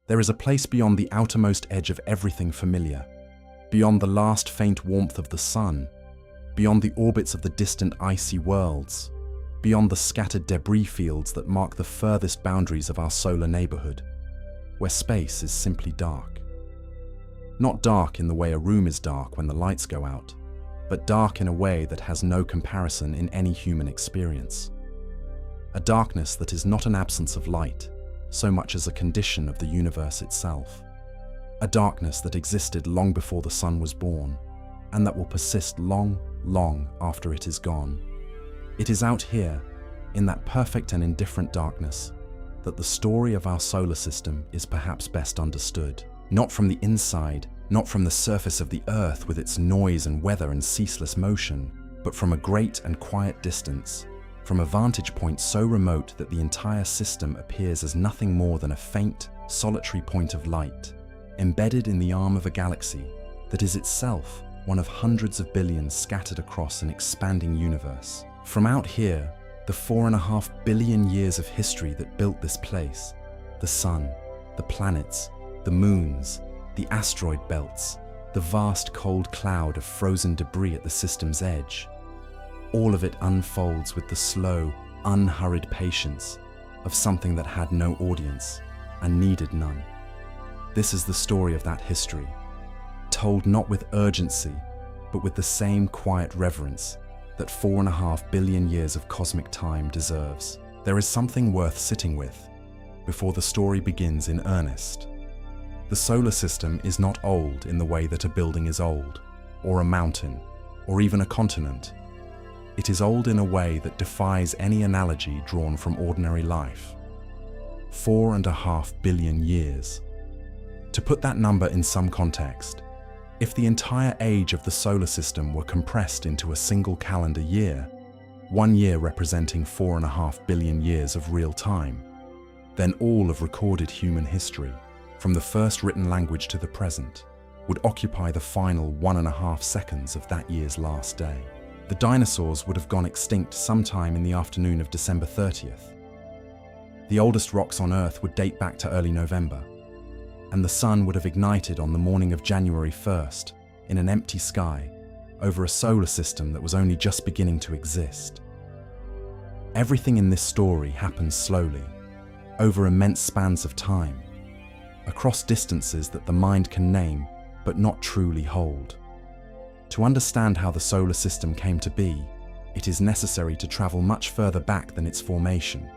There is a place beyond the outermost edge of everything familiar, beyond the last faint warmth of the sun, beyond the orbits of the distant icy worlds, beyond the scattered debris fields that mark the furthest boundaries of our solar neighborhood, where space is simply dark. Not dark in the way a room is dark when the lights go out, but dark in a way that has no comparison in any human experience. A darkness that is not an absence of light, so much as a condition of the universe itself. A darkness that existed long before the sun was born, and that will persist long, long after it is gone. It is out here, in that perfect and indifferent darkness, that the story of our solar system is perhaps best understood. Not from the inside, not from the surface of the Earth with its noise and weather and ceaseless motion, but from a great and quiet distance, from a vantage point so remote that the entire system appears as nothing more than a faint, solitary point of light, embedded in the arm of a galaxy that is itself one of hundreds of billions scattered across an expanding universe. From out here, the 4.5 billion years of history that built this place, the sun, the planets, the moons, the asteroid belts, the vast cold cloud of frozen debris at the system's edge, all of it unfolds with the slow, unhurried patience of something that had no audience and needed none. This is the story of that history, told not with urgency, but with the same quiet reverence that 4.5 billion years of cosmic time deserves. There is something worth sitting with before the story begins in earnest. The solar system is not old in the way that a building is old, or a mountain, or even a continent. It is old in a way that defies any analogy drawn from ordinary life. 4.5 billion years. To put that number in some context, if the entire age of the solar system were compressed into a single calendar year, 1 year representing 4.5 billion years of real time, then all of recorded human history, from the first written language to the present, would occupy the final 1.5 seconds of that year's last day. The dinosaurs would have gone extinct sometime in the afternoon of December 30th. The oldest rocks on Earth would date back to early November, and the sun would have ignited on the morning of January 1st in an empty sky over a solar system that was only just beginning to exist. Everything in this story happens slowly, over immense spans of time, across distances that the mind can name but not truly hold. To understand how the solar system came to be, it is necessary to travel much further back than its formation,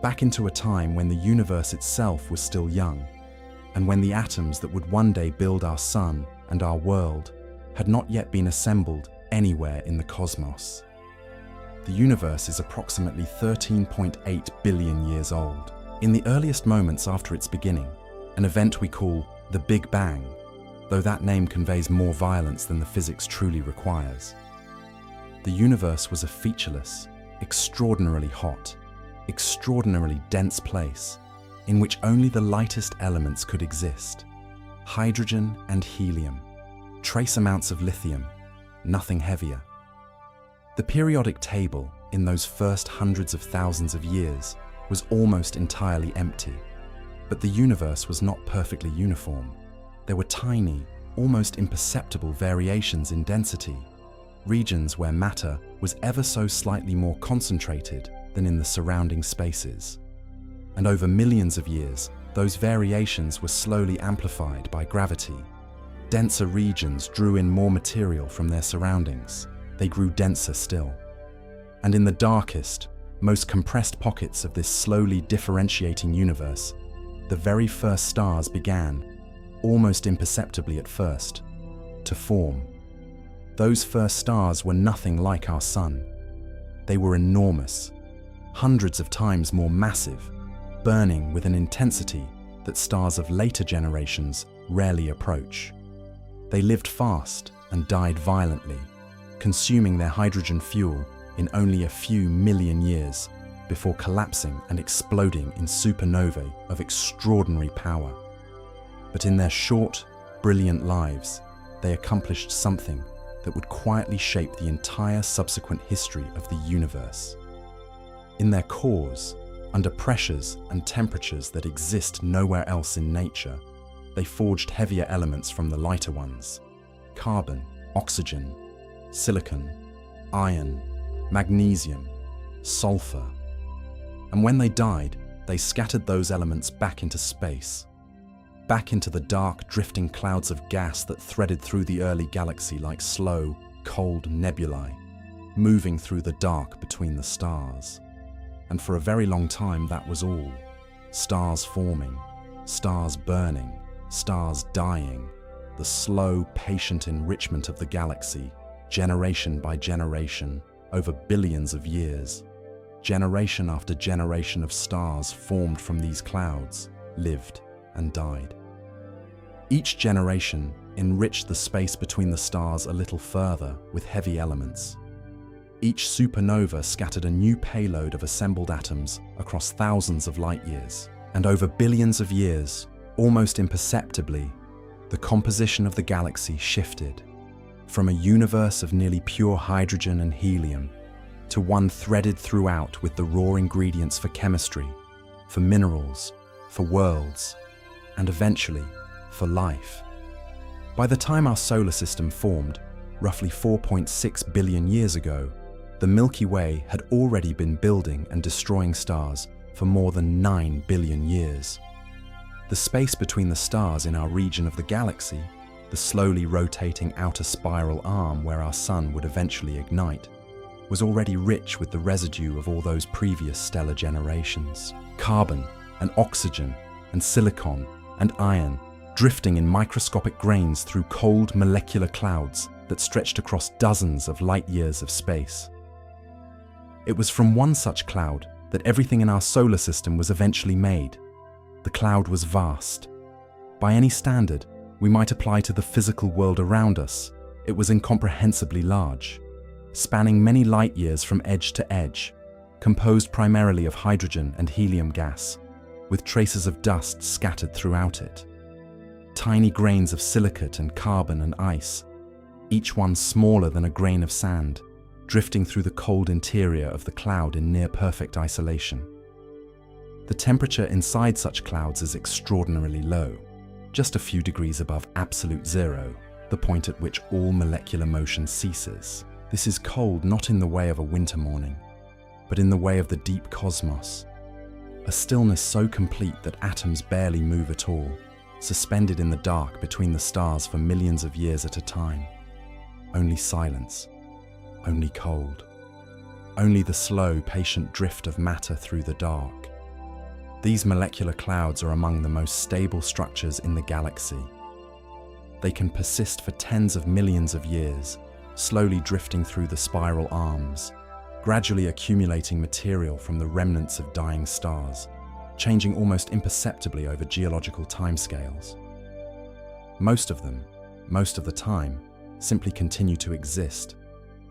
back into a time when the universe itself was still young, and when the atoms that would one day build our sun and our world had not yet been assembled anywhere in the cosmos. The universe is approximately 13.8 billion years old. In the earliest moments after its beginning, an event we call the Big Bang, though that name conveys more violence than the physics truly requires. The universe was a featureless, extraordinarily hot, extraordinarily dense place in which only the lightest elements could exist: hydrogen and helium, trace amounts of lithium, nothing heavier. The periodic table, in those first hundreds of thousands of years, was almost entirely empty. But the universe was not perfectly uniform. There were tiny, almost imperceptible variations in density, regions where matter was ever so slightly more concentrated than in the surrounding spaces. And over millions of years, those variations were slowly amplified by gravity. Denser regions drew in more material from their surroundings. They grew denser still. And in the darkest, most compressed pockets of this slowly differentiating universe, the very first stars began, almost imperceptibly at first, to form. Those first stars were nothing like our sun. They were enormous, hundreds of times more massive, burning with an intensity that stars of later generations rarely approach. They lived fast and died violently, consuming their hydrogen fuel in only a few million years before collapsing and exploding in supernovae of extraordinary power. But in their short, brilliant lives, they accomplished something that would quietly shape the entire subsequent history of the universe. In their cores, Under pressures and temperatures that exist nowhere else in nature, they forged heavier elements from the lighter ones: carbon, oxygen, silicon, iron, magnesium, sulfur. And when they died, they scattered those elements back into space, back into the dark, drifting clouds of gas that threaded through the early galaxy like slow, cold nebulae, moving through the dark between the stars. And for a very long time, that was all. Stars forming, stars burning, stars dying, the slow, patient enrichment of the galaxy, generation by generation, over billions of years. Generation after generation of stars formed from these clouds, lived and died. Each generation enriched the space between the stars a little further with heavy elements. Each supernova scattered a new payload of assembled atoms across thousands of light years. And over billions of years, almost imperceptibly, the composition of the galaxy shifted from a universe of nearly pure hydrogen and helium to one threaded throughout with the raw ingredients for chemistry, for minerals, for worlds, and eventually for life. By the time our solar system formed, roughly 4.6 billion years ago, the Milky Way had already been building and destroying stars for more than 9 billion years. The space between the stars in our region of the galaxy, the slowly rotating outer spiral arm where our sun would eventually ignite, was already rich with the residue of all those previous stellar generations. Carbon and oxygen and silicon and iron drifting in microscopic grains through cold molecular clouds that stretched across dozens of light years of space. It was from one such cloud that everything in our solar system was eventually made. The cloud was vast. By any standard we might apply to the physical world around us, it was incomprehensibly large, spanning many light years from edge to edge, composed primarily of hydrogen and helium gas, with traces of dust scattered throughout it. Tiny grains of silicate and carbon and ice, each one smaller than a grain of sand, drifting through the cold interior of the cloud in near-perfect isolation. The temperature inside such clouds is extraordinarily low, just a few degrees above absolute zero, the point at which all molecular motion ceases. This is cold not in the way of a winter morning, but in the way of the deep cosmos, a stillness so complete that atoms barely move at all, suspended in the dark between the stars for millions of years at a time. Only silence. Only cold. Only the slow, patient drift of matter through the dark. These molecular clouds are among the most stable structures in the galaxy. They can persist for tens of millions of years, slowly drifting through the spiral arms, gradually accumulating material from the remnants of dying stars, changing almost imperceptibly over geological timescales. Most of them, most of the time, simply continue to exist,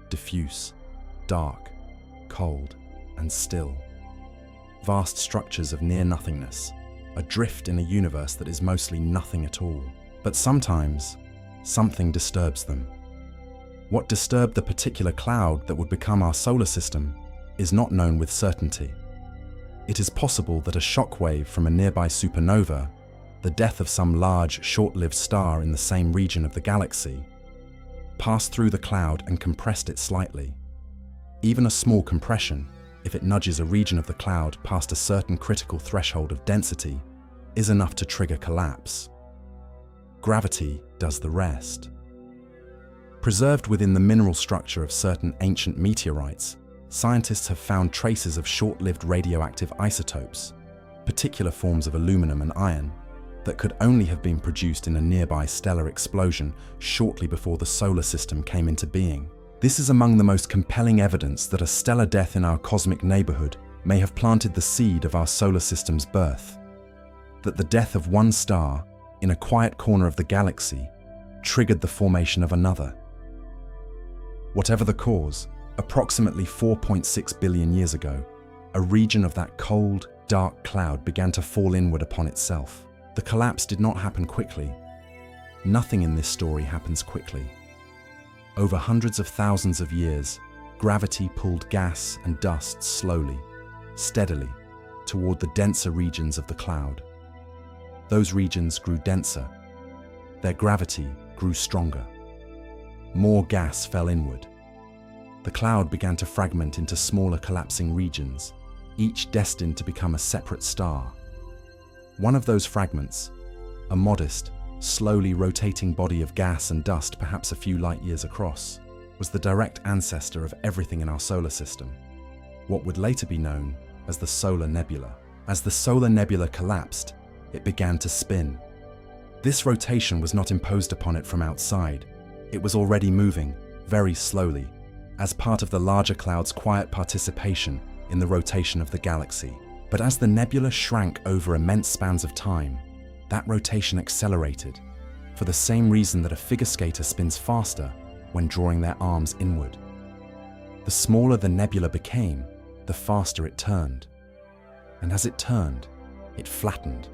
diffuse, dark, cold, and still. Vast structures of near-nothingness, adrift in a universe that is mostly nothing at all. But sometimes, something disturbs them. What disturbed the particular cloud that would become our solar system is not known with certainty. It is possible that a shockwave from a nearby supernova, the death of some large, short-lived star in the same region of the galaxy, passed through the cloud and compressed it slightly. Even a small compression, if it nudges a region of the cloud past a certain critical threshold of density, is enough to trigger collapse. Gravity does the rest. Preserved within the mineral structure of certain ancient meteorites, scientists have found traces of short-lived radioactive isotopes, particular forms of aluminum and iron, that could only have been produced in a nearby stellar explosion shortly before the solar system came into being. This is among the most compelling evidence that a stellar death in our cosmic neighborhood may have planted the seed of our solar system's birth. That the death of one star in a quiet corner of the galaxy triggered the formation of another. Whatever the cause, approximately 4.6 billion years ago, a region of that cold, dark cloud began to fall inward upon itself. The collapse did not happen quickly. Nothing in this story happens quickly. Over hundreds of thousands of years, gravity pulled gas and dust slowly, steadily, toward the denser regions of the cloud. Those regions grew denser. Their gravity grew stronger. More gas fell inward. The cloud began to fragment into smaller collapsing regions, each destined to become a separate star. One of those fragments, a modest, slowly rotating body of gas and dust perhaps a few light years across, was the direct ancestor of everything in our solar system, what would later be known as the solar nebula. As the solar nebula collapsed, it began to spin. This rotation was not imposed upon it from outside. It was already moving, very slowly, as part of the larger cloud's quiet participation in the rotation of the galaxy. But as the nebula shrank over immense spans of time, that rotation accelerated, for the same reason that a figure skater spins faster when drawing their arms inward. The smaller the nebula became, the faster it turned. And as it turned, it flattened.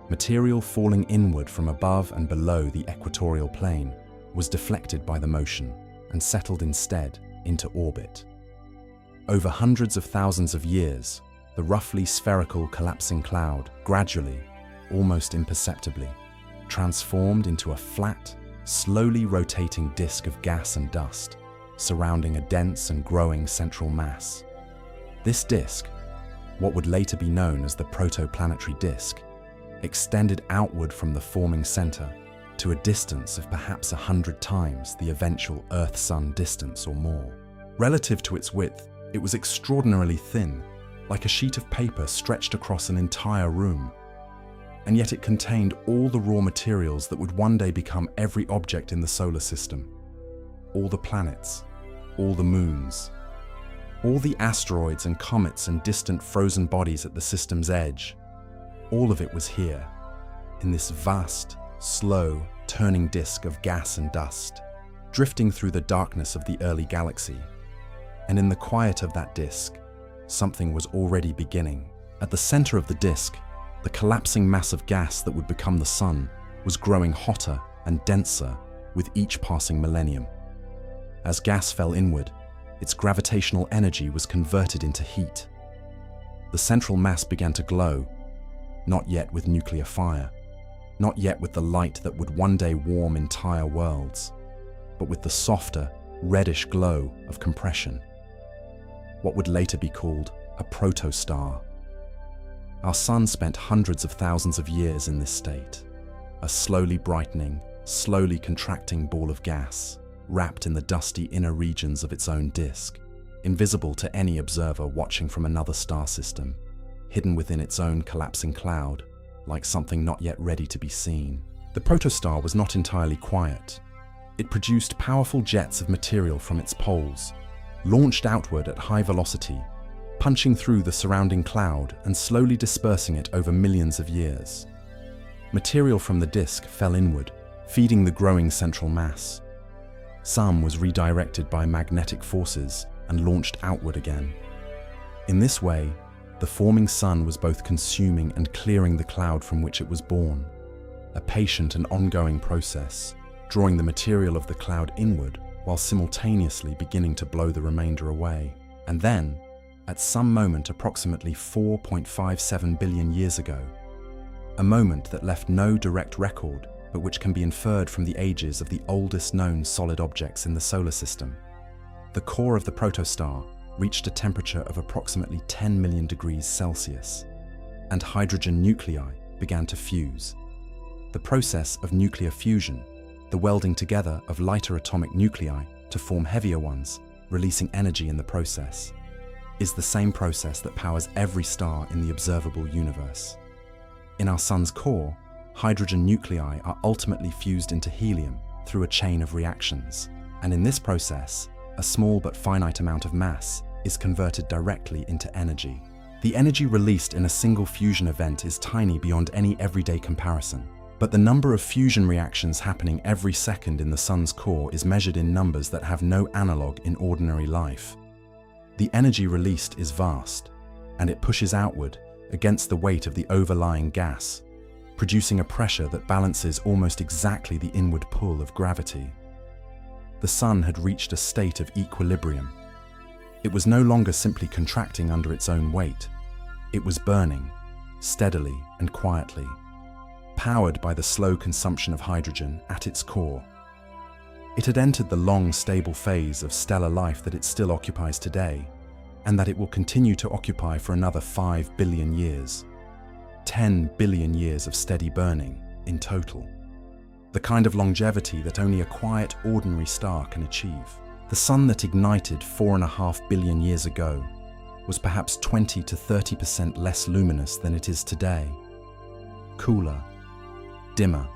Material falling inward from above and below the equatorial plane was deflected by the motion and settled instead into orbit. Over hundreds of thousands of years, the roughly spherical collapsing cloud gradually, almost imperceptibly, transformed into a flat, slowly rotating disk of gas and dust, surrounding a dense and growing central mass. This disk, what would later be known as the protoplanetary disk, extended outward from the forming center to a distance of perhaps 100 times the eventual Earth-Sun distance or more. Relative to its width, it was extraordinarily thin, like a sheet of paper stretched across an entire room. And yet it contained all the raw materials that would one day become every object in the solar system. All the planets, all the moons, all the asteroids and comets and distant frozen bodies at the system's edge. All of it was here, in this vast, slow, turning disk of gas and dust, drifting through the darkness of the early galaxy. And in the quiet of that disk, something was already beginning. At the center of the disk, the collapsing mass of gas that would become the sun was growing hotter and denser with each passing millennium. As gas fell inward, its gravitational energy was converted into heat. The central mass began to glow, not yet with nuclear fire, not yet with the light that would one day warm entire worlds, but with the softer, reddish glow of compression. What would later be called a protostar. Our sun spent hundreds of thousands of years in this state, a slowly brightening, slowly contracting ball of gas, wrapped in the dusty inner regions of its own disk, invisible to any observer watching from another star system, hidden within its own collapsing cloud, like something not yet ready to be seen. The protostar was not entirely quiet. It produced powerful jets of material from its poles, launched outward at high velocity, punching through the surrounding cloud and slowly dispersing it over millions of years. Material from the disk fell inward, feeding the growing central mass. Some was redirected by magnetic forces and launched outward again. In this way, the forming sun was both consuming and clearing the cloud from which it was born, a patient and ongoing process, drawing the material of the cloud inward while simultaneously beginning to blow the remainder away. And then, at some moment approximately 4.57 billion years ago, a moment that left no direct record, but which can be inferred from the ages of the oldest known solid objects in the solar system, the core of the protostar reached a temperature of approximately 10 million degrees Celsius, and hydrogen nuclei began to fuse. The process of nuclear fusion, the welding together of lighter atomic nuclei to form heavier ones, releasing energy in the process, is the same process that powers every star in the observable universe. In our sun's core, hydrogen nuclei are ultimately fused into helium through a chain of reactions, and in this process, a small but finite amount of mass is converted directly into energy. The energy released in a single fusion event is tiny beyond any everyday comparison, but the number of fusion reactions happening every second in the sun's core is measured in numbers that have no analog in ordinary life. The energy released is vast, and it pushes outward against the weight of the overlying gas, producing a pressure that balances almost exactly the inward pull of gravity. The sun had reached a state of equilibrium. It was no longer simply contracting under its own weight. It was burning, steadily and quietly, powered by the slow consumption of hydrogen at its core. It had entered the long, stable phase of stellar life that it still occupies today, and that it will continue to occupy for another 5 billion years. 10 billion years of steady burning in total. The kind of longevity that only a quiet, ordinary star can achieve. The sun that ignited 4.5 billion years ago was perhaps 20 to 30% less luminous than it is today. Cooler, dimmer,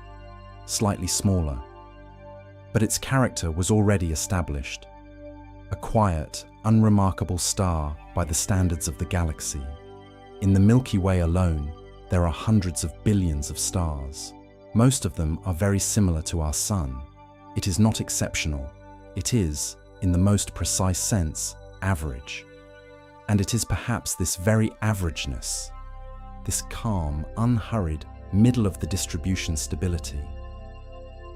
slightly smaller. But its character was already established. A quiet, unremarkable star by the standards of the galaxy. In the Milky Way alone, there are hundreds of billions of stars. Most of them are very similar to our sun. It is not exceptional. It is, in the most precise sense, average. And it is perhaps this very averageness, this calm, unhurried, middle of the distribution stability,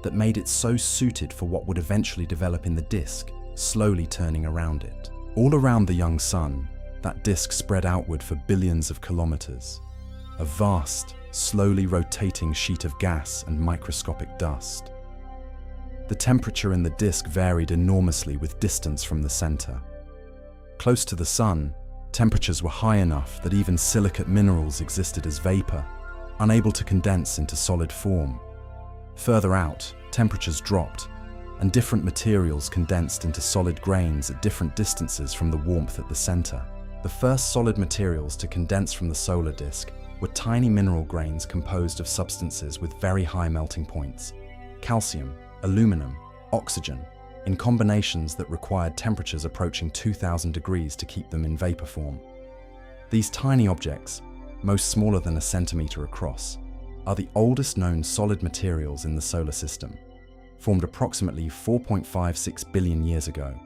that made it so suited for what would eventually develop in the disk, slowly turning around it. All around the young sun, that disk spread outward for billions of kilometers, a vast, slowly rotating sheet of gas and microscopic dust. The temperature in the disk varied enormously with distance from the center. Close to the sun, temperatures were high enough that even silicate minerals existed as vapor, unable to condense into solid form. Further out, temperatures dropped, and different materials condensed into solid grains at different distances from the warmth at the center. The first solid materials to condense from the solar disk were tiny mineral grains composed of substances with very high melting points: calcium, aluminum, oxygen, in combinations that required temperatures approaching 2000 degrees to keep them in vapor form. These tiny objects, most smaller than a centimeter across, are the oldest known solid materials in the solar system, formed approximately 4.56 billion years ago.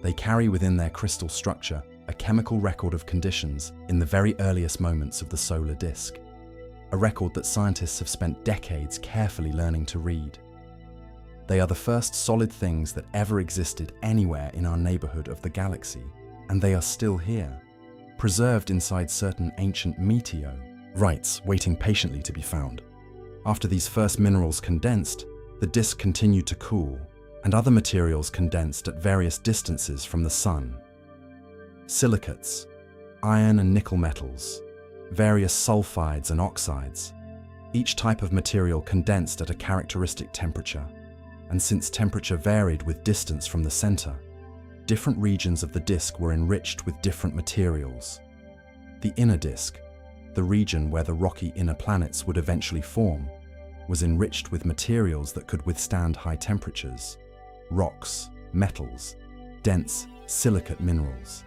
They carry within their crystal structure a chemical record of conditions in the very earliest moments of the solar disk, a record that scientists have spent decades carefully learning to read. They are the first solid things that ever existed anywhere in our neighborhood of the galaxy, and they are still here, preserved inside certain ancient meteorites waiting patiently to be found. After these first minerals condensed, the disk continued to cool, and other materials condensed at various distances from the sun. Silicates, iron and nickel metals, various sulfides and oxides. Each type of material condensed at a characteristic temperature, and since temperature varied with distance from the center, different regions of the disk were enriched with different materials. The inner disk, the region where the rocky inner planets would eventually form, was enriched with materials that could withstand high temperatures: rocks, metals, dense silicate minerals.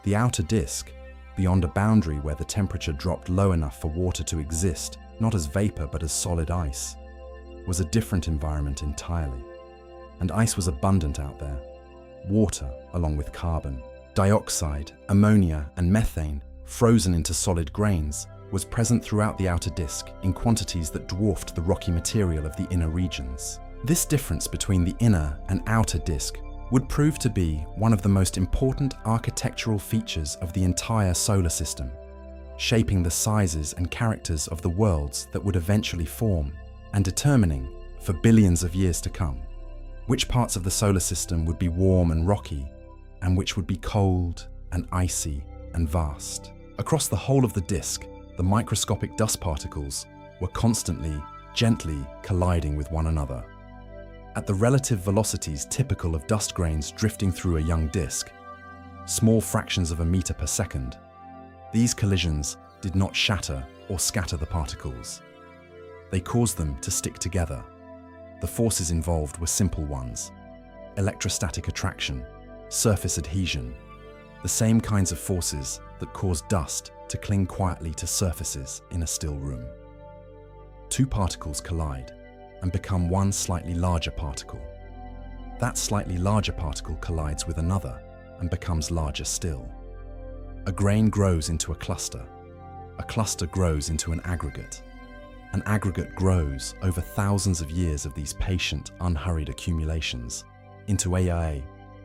The outer disk, beyond a boundary where the temperature dropped low enough for water to exist, not as vapor but as solid ice, was a different environment entirely. And ice was abundant out there. Water, along with carbon dioxide, ammonia, and methane, frozen into solid grains, was present throughout the outer disk in quantities that dwarfed the rocky material of the inner regions. This difference between the inner and outer disk would prove to be one of the most important architectural features of the entire solar system, shaping the sizes and characters of the worlds that would eventually form, and determining, for billions of years to come, which parts of the solar system would be warm and rocky, and which would be cold and icy and vast. Across the whole of the disk, the microscopic dust particles were constantly, gently colliding with one another. At the relative velocities typical of dust grains drifting through a young disk, small fractions of a meter per second, these collisions did not shatter or scatter the particles. They caused them to stick together. The forces involved were simple ones: electrostatic attraction, surface adhesion, the same kinds of forces that cause dust to cling quietly to surfaces in a still room. Two particles collide and become one slightly larger particle. That slightly larger particle collides with another and becomes larger still. A grain grows into a cluster grows into an aggregate grows over thousands of years of these patient, unhurried accumulations into a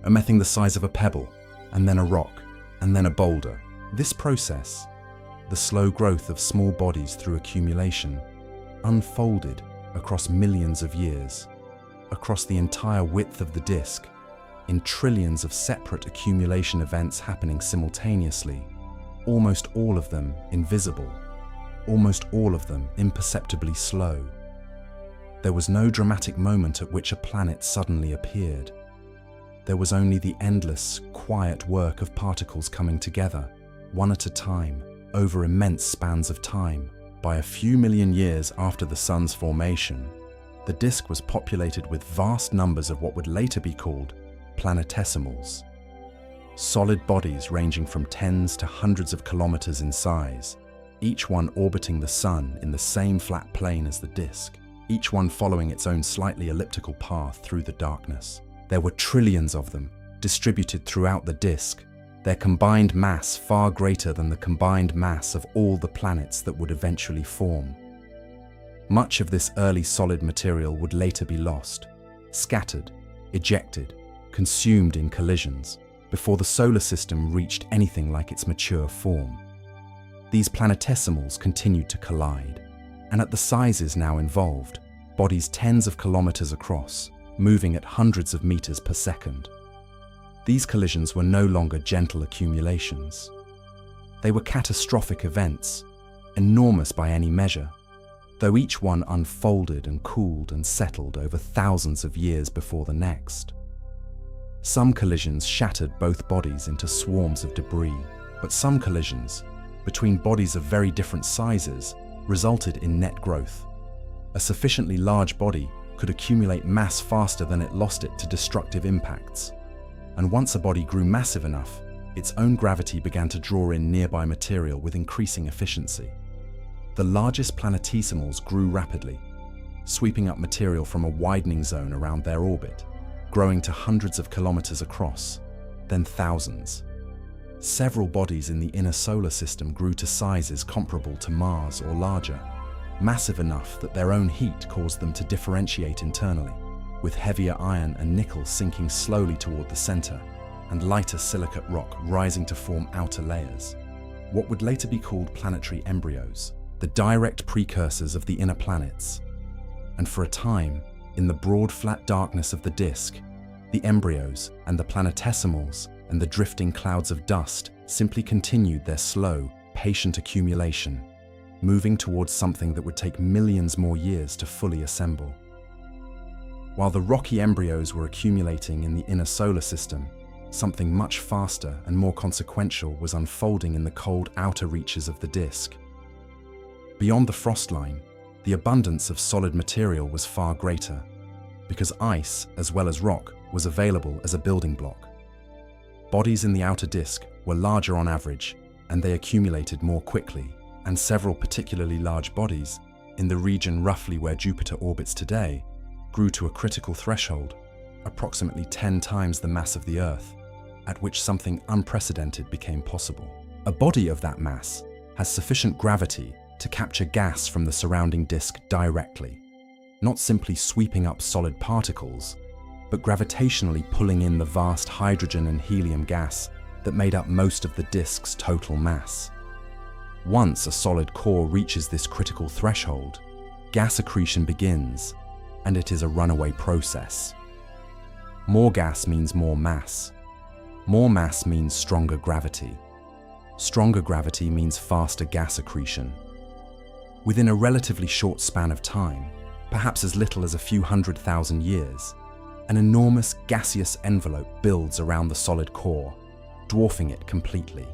mething the size of a pebble, and then a rock, and then a boulder, This process, the slow growth of small bodies through accumulation, unfolded across millions of years, across the entire width of the disk, in trillions of separate accumulation events happening simultaneously, almost all of them invisible, almost all of them imperceptibly slow. There was no dramatic moment at which a planet suddenly appeared. There was only the endless, quiet work of particles coming together, one at a time, over immense spans of time. By a few million years after the Sun's formation, the disk was populated with vast numbers of what would later be called planetesimals. Solid bodies ranging from tens to hundreds of kilometers in size, each one orbiting the Sun in the same flat plane as the disk, each one following its own slightly elliptical path through the darkness. There were trillions of them, distributed throughout the disk, their combined mass far greater than the combined mass of all the planets that would eventually form. Much of this early solid material would later be lost, scattered, ejected, consumed in collisions, before the solar system reached anything like its mature form. These planetesimals continued to collide, and at the sizes now involved, bodies tens of kilometers across, moving at hundreds of meters per second. These collisions were no longer gentle accumulations. They were catastrophic events, enormous by any measure, though each one unfolded and cooled and settled over thousands of years before the next. Some collisions shattered both bodies into swarms of debris, but some collisions, between bodies of very different sizes, resulted in net growth. A sufficiently large body could accumulate mass faster than it lost it to destructive impacts. And once a body grew massive enough, its own gravity began to draw in nearby material with increasing efficiency. The largest planetesimals grew rapidly, sweeping up material from a widening zone around their orbit, growing to hundreds of kilometers across, then thousands. Several bodies in the inner solar system grew to sizes comparable to Mars or larger, massive enough that their own heat caused them to differentiate internally, with heavier iron and nickel sinking slowly toward the center, and lighter silicate rock rising to form outer layers, what would later be called planetary embryos, the direct precursors of the inner planets. And for a time, in the broad flat darkness of the disk, the embryos and the planetesimals and the drifting clouds of dust simply continued their slow, patient accumulation, moving towards something that would take millions more years to fully assemble. While the rocky embryos were accumulating in the inner solar system, something much faster and more consequential was unfolding in the cold outer reaches of the disk. Beyond the frost line, the abundance of solid material was far greater, because ice, as well as rock, was available as a building block. Bodies in the outer disk were larger on average, and they accumulated more quickly, and several particularly large bodies, in the region roughly where Jupiter orbits today, grew to a critical threshold, approximately 10 times the mass of the Earth, at which something unprecedented became possible. A body of that mass has sufficient gravity to capture gas from the surrounding disk directly, not simply sweeping up solid particles, but gravitationally pulling in the vast hydrogen and helium gas that made up most of the disk's total mass. Once a solid core reaches this critical threshold, gas accretion begins, and it is a runaway process. More gas means more mass. More mass means stronger gravity. Stronger gravity means faster gas accretion. Within a relatively short span of time, perhaps as little as a few 100,000 years, an enormous gaseous envelope builds around the solid core, dwarfing it completely.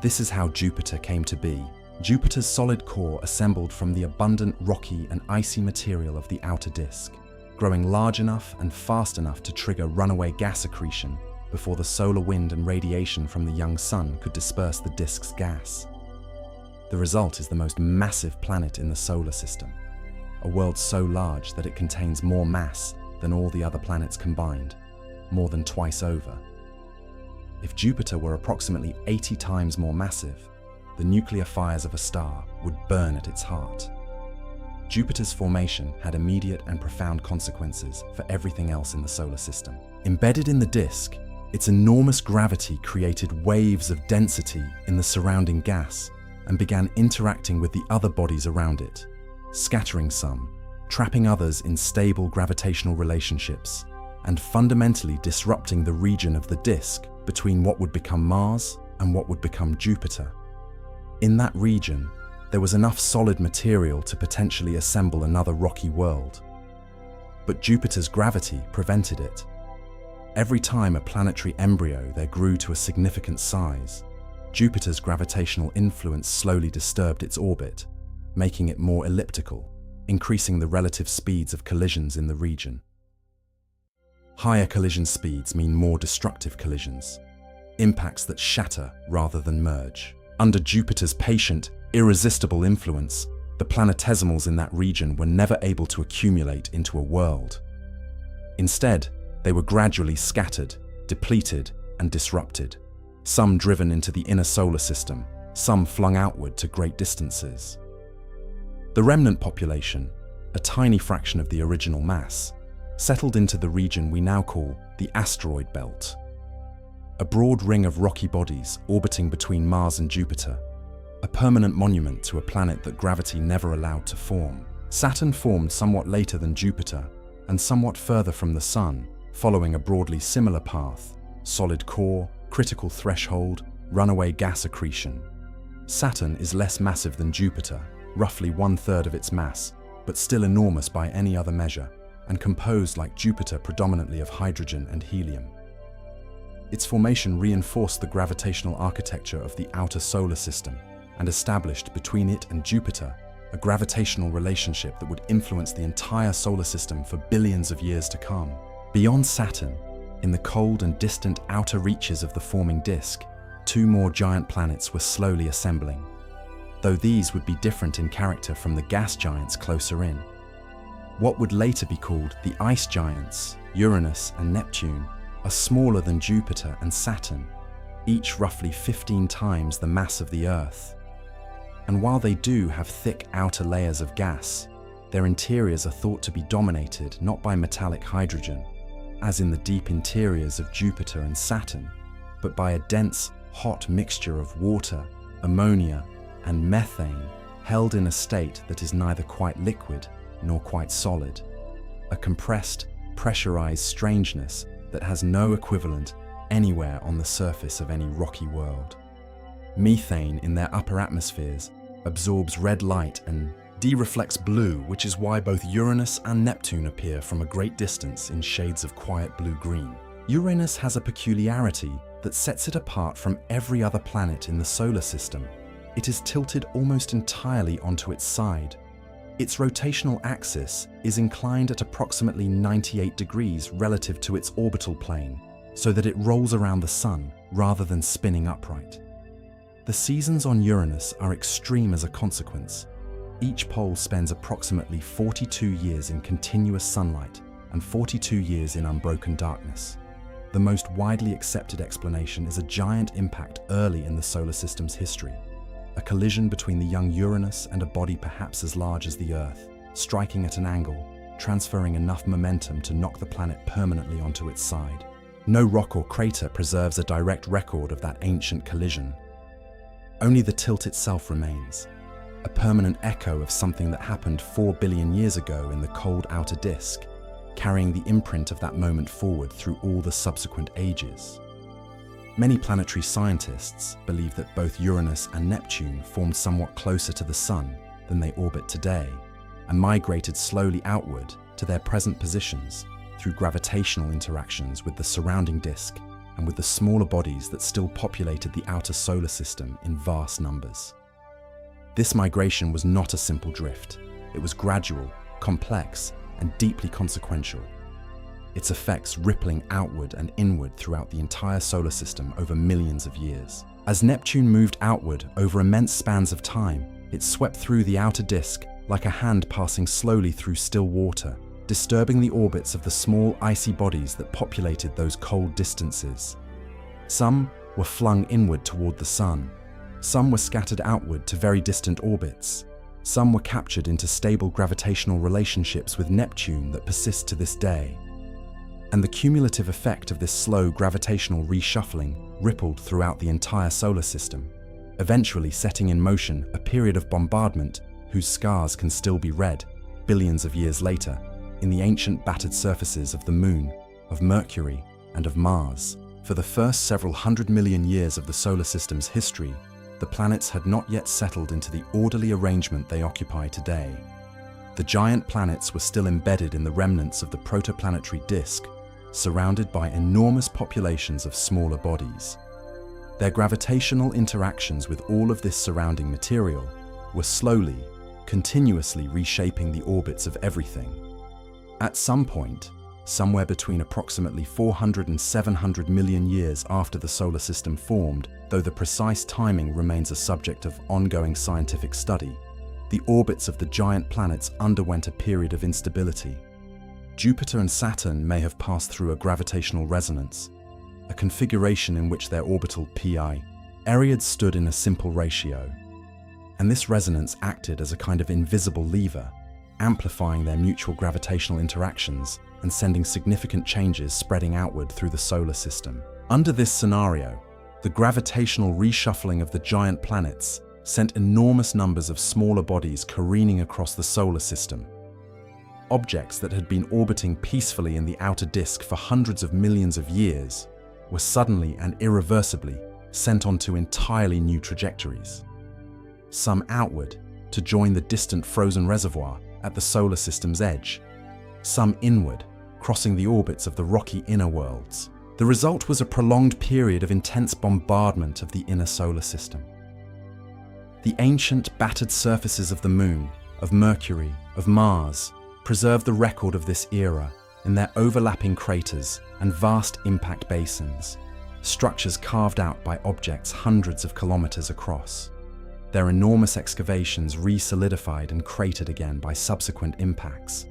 This is how Jupiter came to be. Jupiter's solid core assembled from the abundant rocky and icy material of the outer disk, growing large enough and fast enough to trigger runaway gas accretion before the solar wind and radiation from the young sun could disperse the disk's gas. The result is the most massive planet in the solar system, a world so large that it contains more mass than all the other planets combined, more than twice over. If Jupiter were approximately 80 times more massive, the nuclear fires of a star would burn at its heart. Jupiter's formation had immediate and profound consequences for everything else in the solar system. Embedded in the disk, Its enormous gravity created waves of density in the surrounding gas and began interacting with the other bodies around it, scattering some, trapping others in stable gravitational relationships, and fundamentally disrupting the region of the disk between what would become Mars and what would become Jupiter. In that region, there was enough solid material to potentially assemble another rocky world. But Jupiter's gravity prevented it. Every time a planetary embryo there grew to a significant size, Jupiter's gravitational influence slowly disturbed its orbit, making it more elliptical, increasing the relative speeds of collisions in the region. Higher collision speeds mean more destructive collisions, impacts that shatter rather than merge. Under Jupiter's patient, irresistible influence, the planetesimals in that region were never able to accumulate into a world. Instead, they were gradually scattered, depleted, and disrupted, some driven into the inner solar system, some flung outward to great distances. The remnant population, a tiny fraction of the original mass, settled into the region we now call the asteroid belt, a broad ring of rocky bodies orbiting between Mars and Jupiter, a permanent monument to a planet that gravity never allowed to form. Saturn formed somewhat later than Jupiter and somewhat further from the Sun, following a broadly similar path: solid core, critical threshold, runaway gas accretion. Saturn is less massive than Jupiter, roughly 1/3 of its mass, but still enormous by any other measure, and composed like Jupiter predominantly of hydrogen and helium. Its formation reinforced the gravitational architecture of the outer solar system and established between it and Jupiter a gravitational relationship that would influence the entire solar system for billions of years to come. Beyond Saturn, in the cold and distant outer reaches of the forming disk, 2 more giant planets were slowly assembling, though these would be different in character from the gas giants closer in. What would later be called the ice giants, Uranus and Neptune, are smaller than Jupiter and Saturn, each roughly 15 times the mass of the Earth. And while they do have thick outer layers of gas, their interiors are thought to be dominated not by metallic hydrogen, as in the deep interiors of Jupiter and Saturn, but by a dense, hot mixture of water, ammonia, and methane held in a state that is neither quite liquid nor quite solid, a compressed, pressurized strangeness that has no equivalent anywhere on the surface of any rocky world. Methane in their upper atmospheres absorbs red light and de-reflects blue, which is why both Uranus and Neptune appear from a great distance in shades of quiet blue-green. Uranus has a peculiarity that sets it apart from every other planet in the solar system. It is tilted almost entirely onto its side. Its rotational axis is inclined at approximately 98 degrees relative to its orbital plane, so that it rolls around the Sun rather than spinning upright. The seasons on Uranus are extreme as a consequence. Each pole spends approximately 42 years in continuous sunlight and 42 years in unbroken darkness. The most widely accepted explanation is a giant impact early in the solar system's history, a collision between the young Uranus and a body perhaps as large as the Earth, striking at an angle, transferring enough momentum to knock the planet permanently onto its side. No rock or crater preserves a direct record of that ancient collision. Only the tilt itself remains, a permanent echo of something that happened 4 billion years ago in the cold outer disk, carrying the imprint of that moment forward through all the subsequent ages. Many planetary scientists believe that both Uranus and Neptune formed somewhat closer to the Sun than they orbit today, and migrated slowly outward to their present positions through gravitational interactions with the surrounding disk and with the smaller bodies that still populated the outer solar system in vast numbers. This migration was not a simple drift. It was gradual, complex, and deeply consequential, its effects rippling outward and inward throughout the entire solar system over millions of years. As Neptune moved outward over immense spans of time, it swept through the outer disk like a hand passing slowly through still water, disturbing the orbits of the small icy bodies that populated those cold distances. Some were flung inward toward the Sun. Some were scattered outward to very distant orbits. Some were captured into stable gravitational relationships with Neptune that persist to this day. And the cumulative effect of this slow gravitational reshuffling rippled throughout the entire solar system, eventually setting in motion a period of bombardment whose scars can still be read, billions of years later, in the ancient battered surfaces of the Moon, of Mercury, and of Mars. For the first several 100 million years of the solar system's history, the planets had not yet settled into the orderly arrangement they occupy today. The giant planets were still embedded in the remnants of the protoplanetary disk, surrounded by enormous populations of smaller bodies. Their gravitational interactions with all of this surrounding material were slowly, continuously reshaping the orbits of everything. At some point, somewhere between approximately 400 and 700 million years after the solar system formed, though the precise timing remains a subject of ongoing scientific study, the orbits of the giant planets underwent a period of instability. Jupiter and Saturn may have passed through a gravitational resonance, a configuration in which their orbital pi periods stood in a simple ratio, and this resonance acted as a kind of invisible lever, amplifying their mutual gravitational interactions and sending significant changes spreading outward through the solar system. Under this scenario, the gravitational reshuffling of the giant planets sent enormous numbers of smaller bodies careening across the solar system. Objects that had been orbiting peacefully in the outer disk for hundreds of millions of years were suddenly and irreversibly sent onto entirely new trajectories. Some outward to join the distant frozen reservoir at the solar system's edge, some inward, crossing the orbits of the rocky inner worlds. The result was a prolonged period of intense bombardment of the inner solar system. The ancient battered surfaces of the Moon, of Mercury, of Mars, preserve the record of this era in their overlapping craters and vast impact basins, structures carved out by objects hundreds of kilometers across. Their enormous excavations re-solidified and cratered again by subsequent impacts,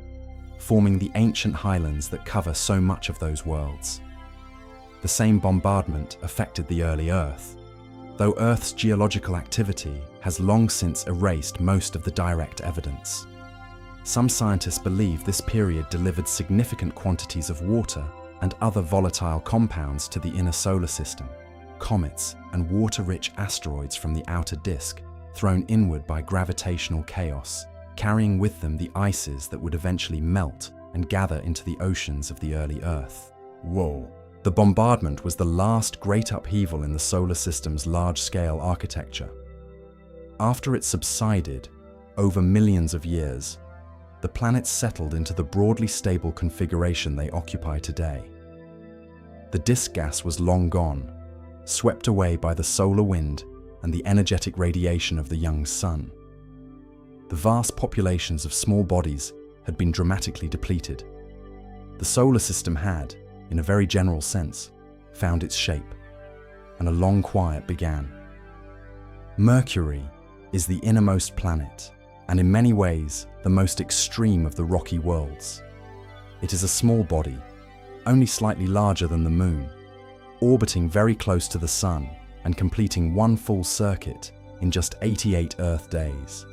forming the ancient highlands that cover so much of those worlds. The same bombardment affected the early Earth, though Earth's geological activity has long since erased most of the direct evidence. Some scientists believe this period delivered significant quantities of water and other volatile compounds to the inner solar system, comets and water-rich asteroids from the outer disk, thrown inward by gravitational chaos, carrying with them the ices that would eventually melt and gather into the oceans of the early Earth. Whoa! The bombardment was the last great upheaval in the solar system's large-scale architecture. After it subsided, over millions of years, the planets settled into the broadly stable configuration they occupy today. The disk gas was long gone, swept away by the solar wind and the energetic radiation of the young sun. The vast populations of small bodies had been dramatically depleted. The solar system had, in a very general sense, found its shape, and a long quiet began. Mercury is the innermost planet, and in many ways the most extreme of the rocky worlds. It is a small body, only slightly larger than the Moon, orbiting very close to the Sun and completing one full circuit in just 88 Earth days.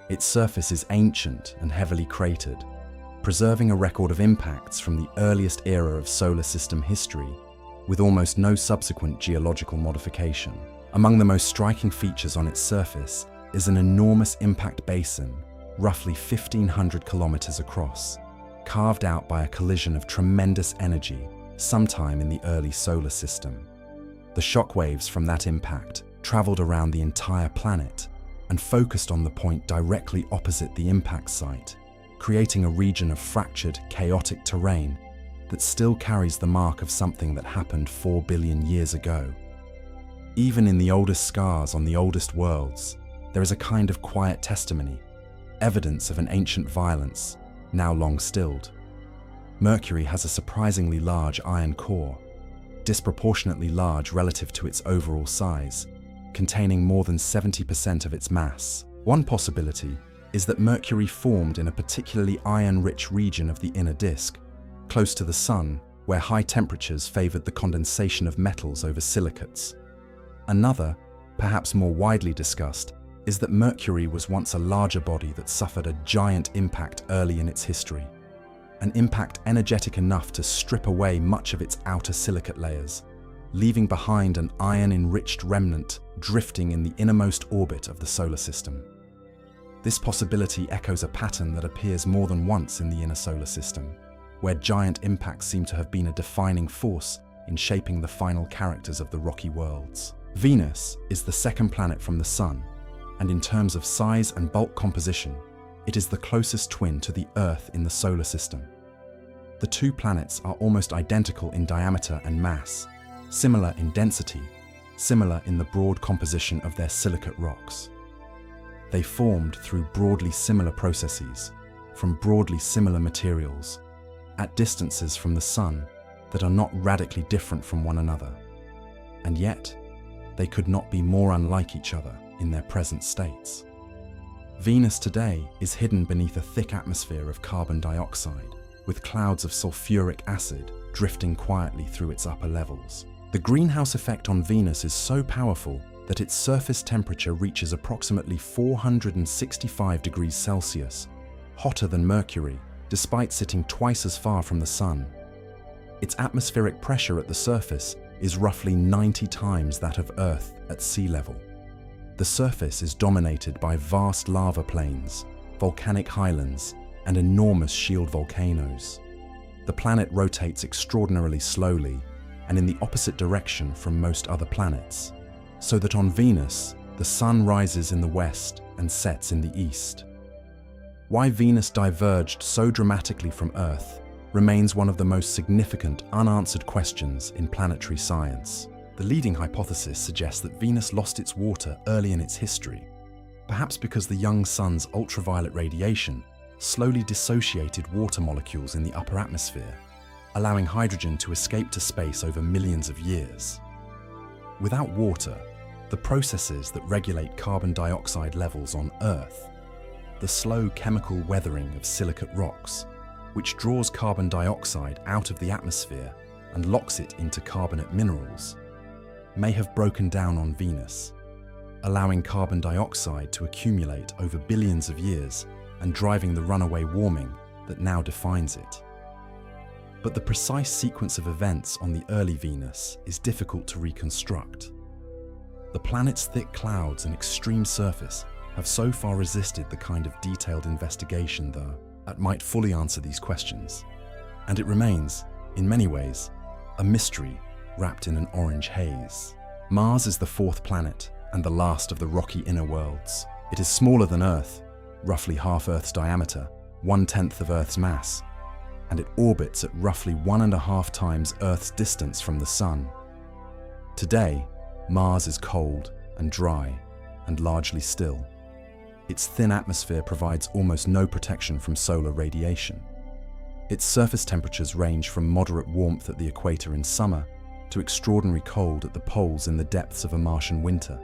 Its surface is ancient and heavily cratered, preserving a record of impacts from the earliest era of solar system history, with almost no subsequent geological modification. Among the most striking features on its surface is an enormous impact basin, roughly 1,500 kilometers across, carved out by a collision of tremendous energy sometime in the early solar system. The shockwaves from that impact traveled around the entire planet and focused on the point directly opposite the impact site, creating a region of fractured, chaotic terrain that still carries the mark of something that happened 4 billion years ago. Even in the oldest scars on the oldest worlds, there is a kind of quiet testimony, evidence of an ancient violence, now long stilled. Mercury has a surprisingly large iron core, disproportionately large relative to its overall size, containing more than 70% of its mass. One possibility is that Mercury formed in a particularly iron-rich region of the inner disk, close to the Sun, where high temperatures favored the condensation of metals over silicates. Another, perhaps more widely discussed, is that Mercury was once a larger body that suffered a giant impact early in its history. an impact energetic enough to strip away much of its outer silicate layers, leaving behind an iron-enriched remnant drifting in the innermost orbit of the solar system. This possibility echoes a pattern that appears more than once in the inner solar system, where giant impacts seem to have been a defining force in shaping the final characters of the rocky worlds. Venus is the second planet from the Sun, and in terms of size and bulk composition, it is the closest twin to the Earth in the solar system. The two planets are almost identical in diameter and mass, similar in density, similar in the broad composition of their silicate rocks. They formed through broadly similar processes, from broadly similar materials, at distances from the Sun that are not radically different from one another. And yet, they could not be more unlike each other in their present states. Venus today is hidden beneath a thick atmosphere of carbon dioxide, with clouds of sulfuric acid drifting quietly through its upper levels. The greenhouse effect on Venus is so powerful that its surface temperature reaches approximately 465 degrees Celsius, hotter than Mercury, despite sitting twice as far from the Sun. Its atmospheric pressure at the surface is roughly 90 times that of Earth at sea level. The surface is dominated by vast lava plains, volcanic highlands, and enormous shield volcanoes. The planet rotates extraordinarily slowly and in the opposite direction from most other planets, so that on Venus, the Sun rises in the west and sets in the east. Why Venus diverged so dramatically from Earth remains one of the most significant unanswered questions in planetary science. The leading hypothesis suggests that Venus lost its water early in its history, perhaps because the young Sun's ultraviolet radiation slowly dissociated water molecules in the upper atmosphere, allowing hydrogen to escape to space over millions of years. Without water, the processes that regulate carbon dioxide levels on Earth, the slow chemical weathering of silicate rocks, which draws carbon dioxide out of the atmosphere and locks it into carbonate minerals, may have broken down on Venus, allowing carbon dioxide to accumulate over billions of years and driving the runaway warming that now defines it. But the precise sequence of events on the early Venus is difficult to reconstruct. The planet's thick clouds and extreme surface have so far resisted the kind of detailed investigation, though, that might fully answer these questions. And it remains, in many ways, a mystery wrapped in an orange haze. Mars is the fourth planet and the last of the rocky inner worlds. It is smaller than Earth, roughly half Earth's diameter, 1/10 of Earth's mass, and it orbits at roughly 1.5 times Earth's distance from the Sun. Today, Mars is cold and dry and largely still. Its thin atmosphere provides almost no protection from solar radiation. Its surface temperatures range from moderate warmth at the equator in summer to extraordinary cold at the poles in the depths of a Martian winter.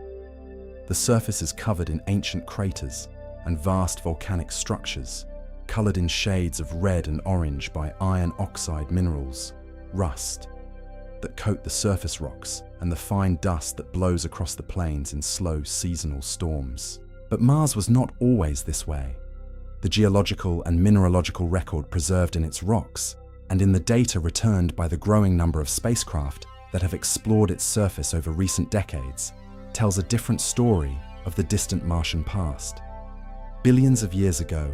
The surface is covered in ancient craters and vast volcanic structures, colored in shades of red and orange by iron oxide minerals, rust, that coat the surface rocks and the fine dust that blows across the plains in slow seasonal storms. But Mars was not always this way. The geological and mineralogical record preserved in its rocks, and in the data returned by the growing number of spacecraft that have explored its surface over recent decades, tells a different story of the distant Martian past. Billions of years ago,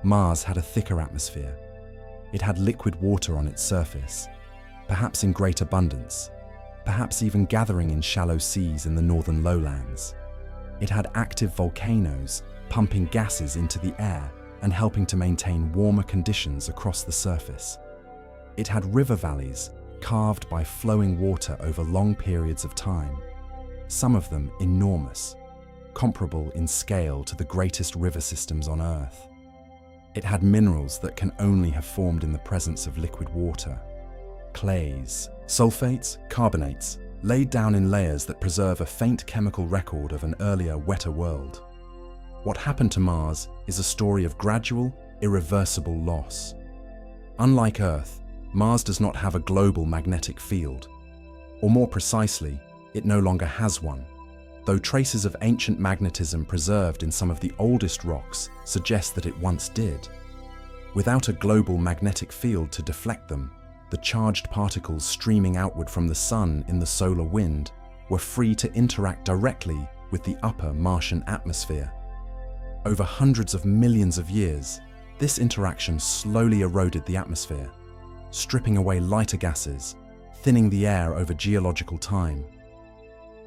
Mars had a thicker atmosphere. It had liquid water on its surface, perhaps in great abundance, perhaps even gathering in shallow seas in the northern lowlands. It had active volcanoes pumping gases into the air and helping to maintain warmer conditions across the surface. It had river valleys carved by flowing water over long periods of time, some of them enormous, comparable in scale to the greatest river systems on Earth. It had minerals that can only have formed in the presence of liquid water. Clays, sulfates, carbonates, laid down in layers that preserve a faint chemical record of an earlier, wetter world. What happened to Mars is a story of gradual, irreversible loss. Unlike Earth, Mars does not have a global magnetic field, or more precisely, it no longer has one, though traces of ancient magnetism preserved in some of the oldest rocks suggest that it once did. Without a global magnetic field to deflect them, the charged particles streaming outward from the sun in the solar wind were free to interact directly with the upper Martian atmosphere. Over hundreds of millions of years, this interaction slowly eroded the atmosphere, stripping away lighter gases, thinning the air over geological time.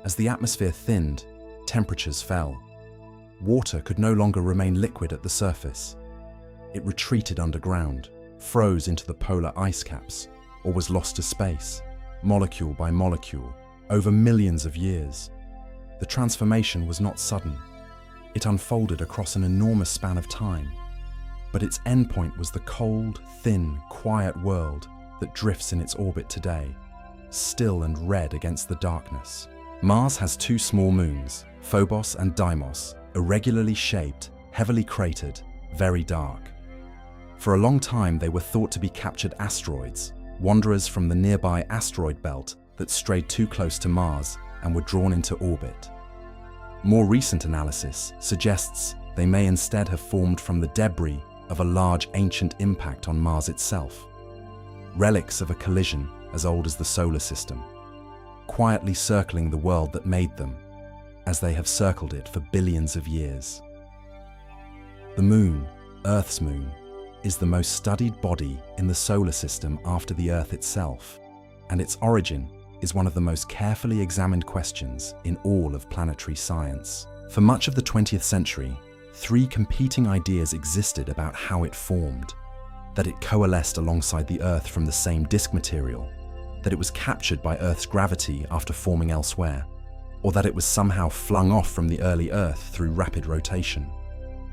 As the atmosphere thinned, temperatures fell. Water could no longer remain liquid at the surface. It retreated underground, froze into the polar ice caps, or was lost to space, molecule by molecule, over millions of years. The transformation was not sudden. It unfolded across an enormous span of time. But its endpoint was the cold, thin, quiet world that drifts in its orbit today, still and red against the darkness. Mars has two small moons, Phobos and Deimos, irregularly shaped, heavily cratered, very dark. For a long time, they were thought to be captured asteroids, wanderers from the nearby asteroid belt that strayed too close to Mars and were drawn into orbit. More recent analysis suggests they may instead have formed from the debris of a large ancient impact on Mars itself, relics of a collision as old as the solar system, quietly circling the world that made them, as they have circled it for billions of years. The Moon, Earth's moon, is the most studied body in the solar system after the Earth itself, and its origin is one of the most carefully examined questions in all of planetary science. For much of the 20th century, three competing ideas existed about how it formed: that it coalesced alongside the Earth from the same disk material, that it was captured by Earth's gravity after forming elsewhere, or that it was somehow flung off from the early Earth through rapid rotation.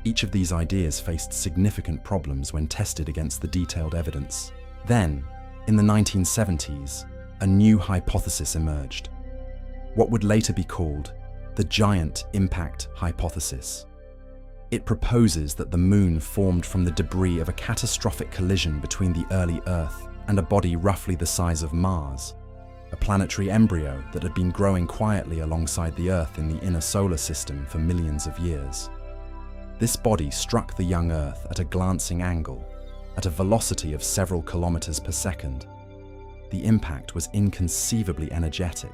Each of these ideas faced significant problems when tested against the detailed evidence. Then, in the 1970s, a new hypothesis emerged, what would later be called the giant impact hypothesis. It proposes that the Moon formed from the debris of a catastrophic collision between the early Earth and a body roughly the size of Mars, a planetary embryo that had been growing quietly alongside the Earth in the inner solar system for millions of years. This body struck the young Earth at a glancing angle, at a velocity of several kilometers per second. The impact was inconceivably energetic,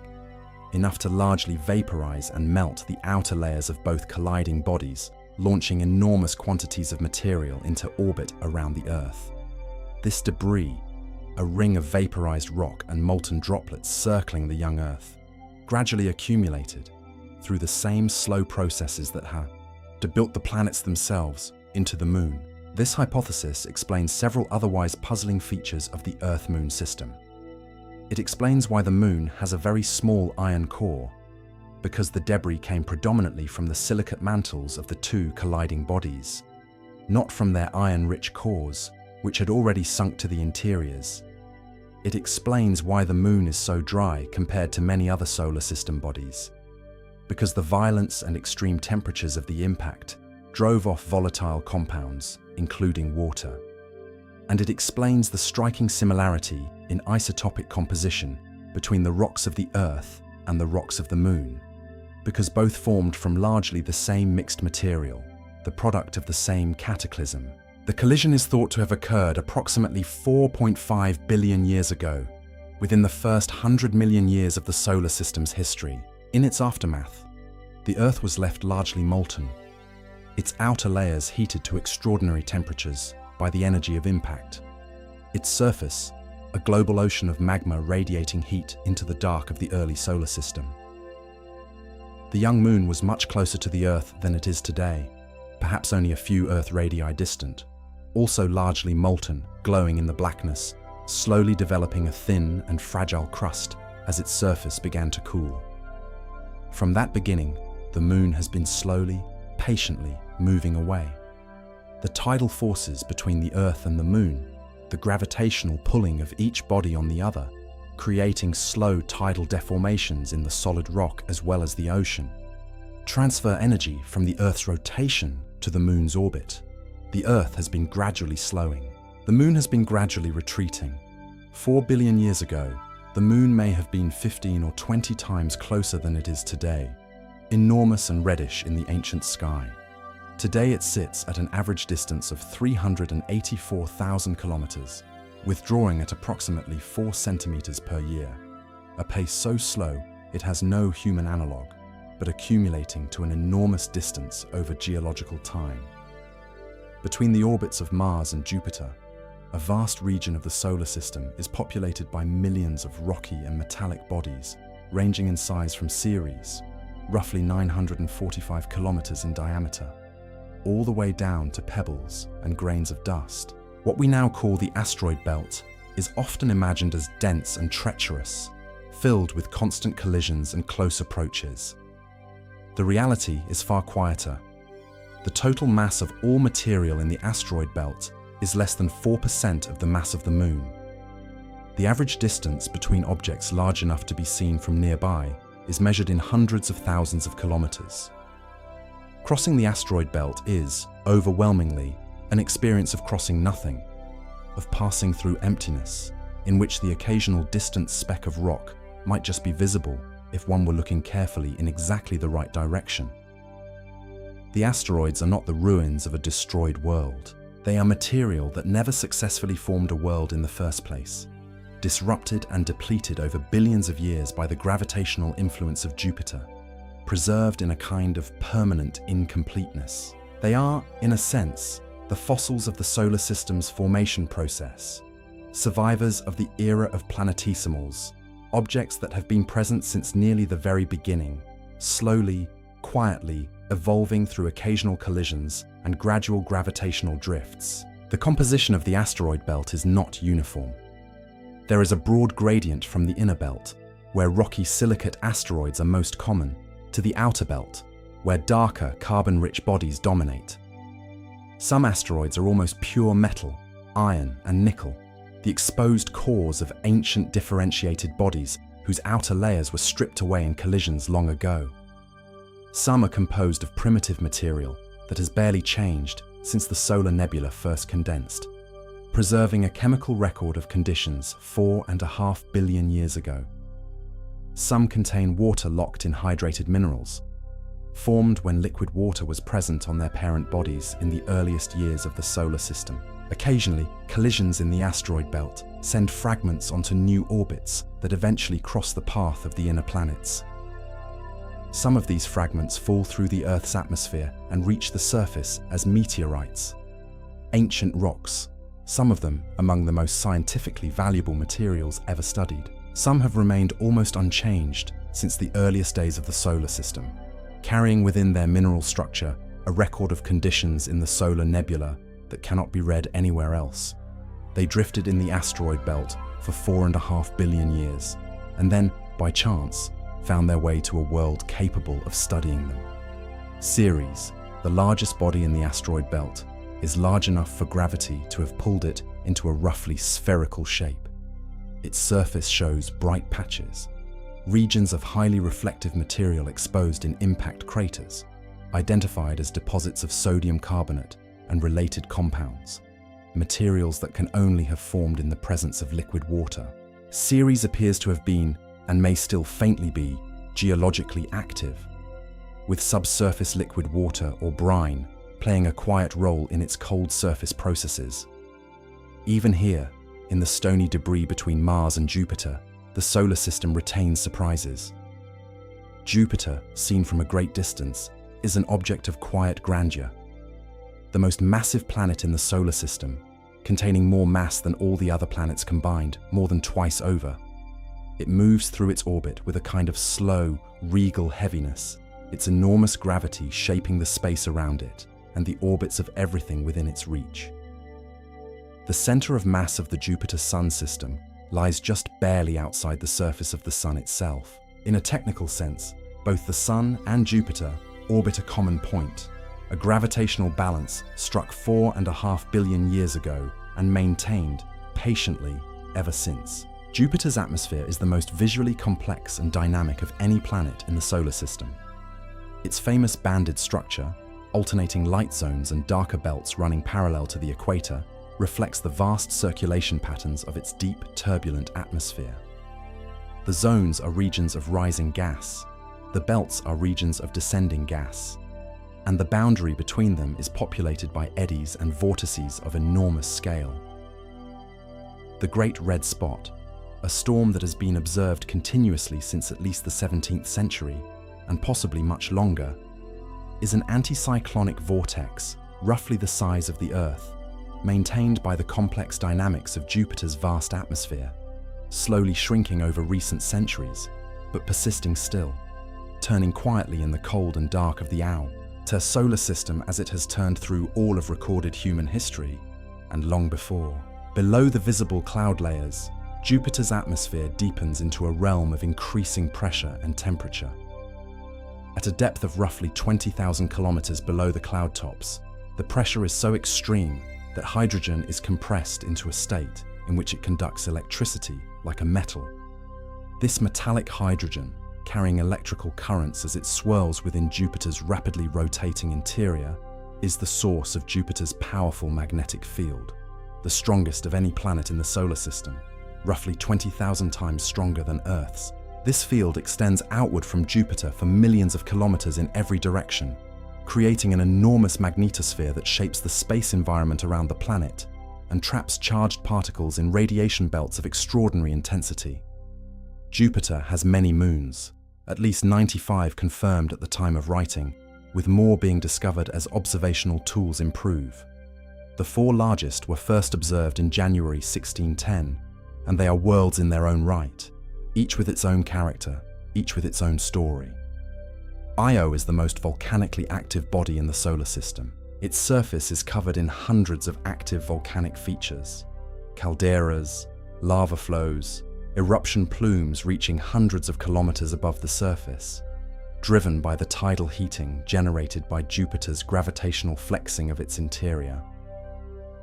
enough to largely vaporize and melt the outer layers of both colliding bodies, launching enormous quantities of material into orbit around the Earth. This debris, a ring of vaporized rock and molten droplets circling the young Earth, gradually accumulated through the same slow processes that have built the planets themselves into the Moon. This hypothesis explains several otherwise puzzling features of the Earth-Moon system. It explains why the Moon has a very small iron core, because the debris came predominantly from the silicate mantles of the two colliding bodies, not from their iron-rich cores, which had already sunk to the interiors. It explains why the Moon is so dry compared to many other solar system bodies, because the violence and extreme temperatures of the impact drove off volatile compounds, including water. And it explains the striking similarity in isotopic composition between the rocks of the Earth and the rocks of the Moon, because both formed from largely the same mixed material, the product of the same cataclysm. The collision is thought to have occurred approximately 4.5 billion years ago, within the first 100 million years of the solar system's history. In its aftermath, the Earth was left largely molten, its outer layers heated to extraordinary temperatures by the energy of impact. Its surface, a global ocean of magma radiating heat into the dark of the early solar system. The young Moon was much closer to the Earth than it is today, perhaps only a few Earth radii distant, also largely molten, glowing in the blackness, slowly developing a thin and fragile crust as its surface began to cool. From that beginning, the Moon has been slowly, patiently moving away. The tidal forces between the Earth and the Moon, the gravitational pulling of each body on the other, creating slow tidal deformations in the solid rock as well as the ocean, transfer energy from the Earth's rotation to the Moon's orbit. The Earth has been gradually slowing. The Moon has been gradually retreating. 4 billion years ago, the Moon may have been 15 or 20 times closer than it is today, enormous and reddish in the ancient sky. Today it sits at an average distance of 384,000 kilometers, withdrawing at approximately 4 centimeters per year, a pace so slow it has no human analog, but accumulating to an enormous distance over geological time. Between the orbits of Mars and Jupiter, a vast region of the solar system is populated by millions of rocky and metallic bodies, ranging in size from Ceres, roughly 945 kilometers in diameter, all the way down to pebbles and grains of dust. What we now call the asteroid belt is often imagined as dense and treacherous, filled with constant collisions and close approaches. The reality is far quieter. The total mass of all material in the asteroid belt is less than 4% of the mass of the Moon. The average distance between objects large enough to be seen from nearby is measured in hundreds of thousands of kilometers. Crossing the asteroid belt is, overwhelmingly, an experience of crossing nothing, of passing through emptiness, in which the occasional distant speck of rock might just be visible if one were looking carefully in exactly the right direction. The asteroids are not the ruins of a destroyed world. They are material that never successfully formed a world in the first place, disrupted and depleted over billions of years by the gravitational influence of Jupiter, preserved in a kind of permanent incompleteness. They are, in a sense, the fossils of the solar system's formation process, survivors of the era of planetesimals, objects that have been present since nearly the very beginning, slowly, quietly evolving through occasional collisions and gradual gravitational drifts. The composition of the asteroid belt is not uniform. There is a broad gradient from the inner belt, where rocky silicate asteroids are most common, to the outer belt, where darker carbon-rich bodies dominate. Some asteroids are almost pure metal, iron and nickel, the exposed cores of ancient differentiated bodies whose outer layers were stripped away in collisions long ago. Some are composed of primitive material that has barely changed since the solar nebula first condensed, preserving a chemical record of conditions 4.5 billion years ago. Some contain water locked in hydrated minerals, formed when liquid water was present on their parent bodies in the earliest years of the solar system. Occasionally, collisions in the asteroid belt send fragments onto new orbits that eventually cross the path of the inner planets. Some of these fragments fall through the Earth's atmosphere and reach the surface as meteorites, ancient rocks, some of them among the most scientifically valuable materials ever studied. Some have remained almost unchanged since the earliest days of the solar system, carrying within their mineral structure a record of conditions in the solar nebula that cannot be read anywhere else. They drifted in the asteroid belt for 4.5 billion years, and then, by chance, found their way to a world capable of studying them. Ceres, the largest body in the asteroid belt, is large enough for gravity to have pulled it into a roughly spherical shape. Its surface shows bright patches, regions of highly reflective material exposed in impact craters, identified as deposits of sodium carbonate and related compounds, materials that can only have formed in the presence of liquid water. Ceres appears to have been, and may still faintly be, geologically active, with subsurface liquid water or brine playing a quiet role in its cold surface processes. Even here, in the stony debris between Mars and Jupiter, the solar system retains surprises. Jupiter, seen from a great distance, is an object of quiet grandeur. The most massive planet in the solar system, containing more mass than all the other planets combined, more than twice over. It moves through its orbit with a kind of slow, regal heaviness, its enormous gravity shaping the space around it and the orbits of everything within its reach. The center of mass of the Jupiter-Sun system lies just barely outside the surface of the Sun itself. In a technical sense, both the Sun and Jupiter orbit a common point, a gravitational balance struck 4.5 billion years ago and maintained, patiently, ever since. Jupiter's atmosphere is the most visually complex and dynamic of any planet in the solar system. Its famous banded structure, alternating light zones and darker belts running parallel to the equator, reflects the vast circulation patterns of its deep, turbulent atmosphere. The zones are regions of rising gas, the belts are regions of descending gas, and the boundary between them is populated by eddies and vortices of enormous scale. The Great Red Spot, a storm that has been observed continuously since at least the 17th century, and possibly much longer, is an anticyclonic vortex roughly the size of the Earth, maintained by the complex dynamics of Jupiter's vast atmosphere, slowly shrinking over recent centuries, but persisting still, turning quietly in the cold and dark of the hour. Our solar system as it has turned through all of recorded human history, and long before. Below the visible cloud layers, Jupiter's atmosphere deepens into a realm of increasing pressure and temperature. At a depth of roughly 20,000 kilometers below the cloud tops, the pressure is so extreme that hydrogen is compressed into a state in which it conducts electricity like a metal. This metallic hydrogen, carrying electrical currents as it swirls within Jupiter's rapidly rotating interior, is the source of Jupiter's powerful magnetic field, the strongest of any planet in the solar system, roughly 20,000 times stronger than Earth's. This field extends outward from Jupiter for millions of kilometers in every direction, creating an enormous magnetosphere that shapes the space environment around the planet and traps charged particles in radiation belts of extraordinary intensity. Jupiter has many moons, at least 95 confirmed at the time of writing, with more being discovered as observational tools improve. The 4 largest were first observed in January 1610, and they are worlds in their own right, each with its own character, each with its own story. Io is the most volcanically active body in the solar system. Its surface is covered in hundreds of active volcanic features: calderas, lava flows, eruption plumes reaching hundreds of kilometers above the surface, driven by the tidal heating generated by Jupiter's gravitational flexing of its interior.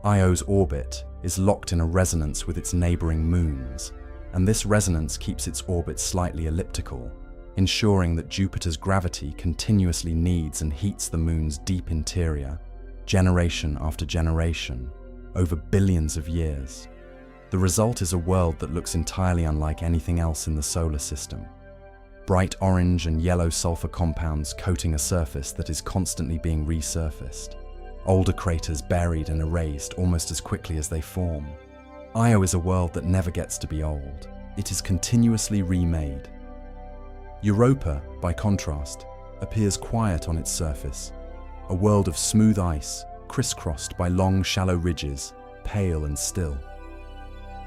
Io's orbit is locked in a resonance with its neighboring moons, and this resonance keeps its orbit slightly elliptical, ensuring that Jupiter's gravity continuously kneads and heats the moon's deep interior, generation after generation, over billions of years. The result is a world that looks entirely unlike anything else in the solar system. Bright orange and yellow sulfur compounds coating a surface that is constantly being resurfaced. Older craters buried and erased almost as quickly as they form. Io is a world that never gets to be old. It is continuously remade. Europa, by contrast, appears quiet on its surface, a world of smooth ice, crisscrossed by long, shallow ridges, pale and still.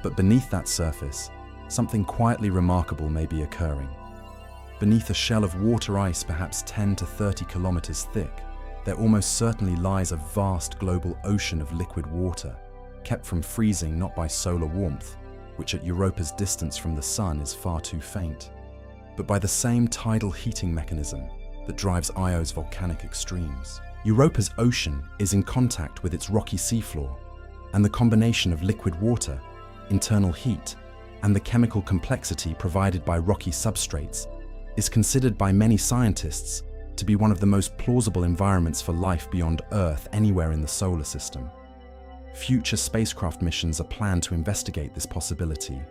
But beneath that surface, something quietly remarkable may be occurring. Beneath a shell of water ice perhaps 10 to 30 kilometers thick, there almost certainly lies a vast global ocean of liquid water, kept from freezing not by solar warmth, which at Europa's distance from the sun is far too faint, but by the same tidal heating mechanism that drives Io's volcanic extremes. Europa's ocean is in contact with its rocky seafloor, and the combination of liquid water, internal heat, and the chemical complexity provided by rocky substrates is considered by many scientists to be one of the most plausible environments for life beyond Earth anywhere in the solar system. Future spacecraft missions are planned to investigate this possibility,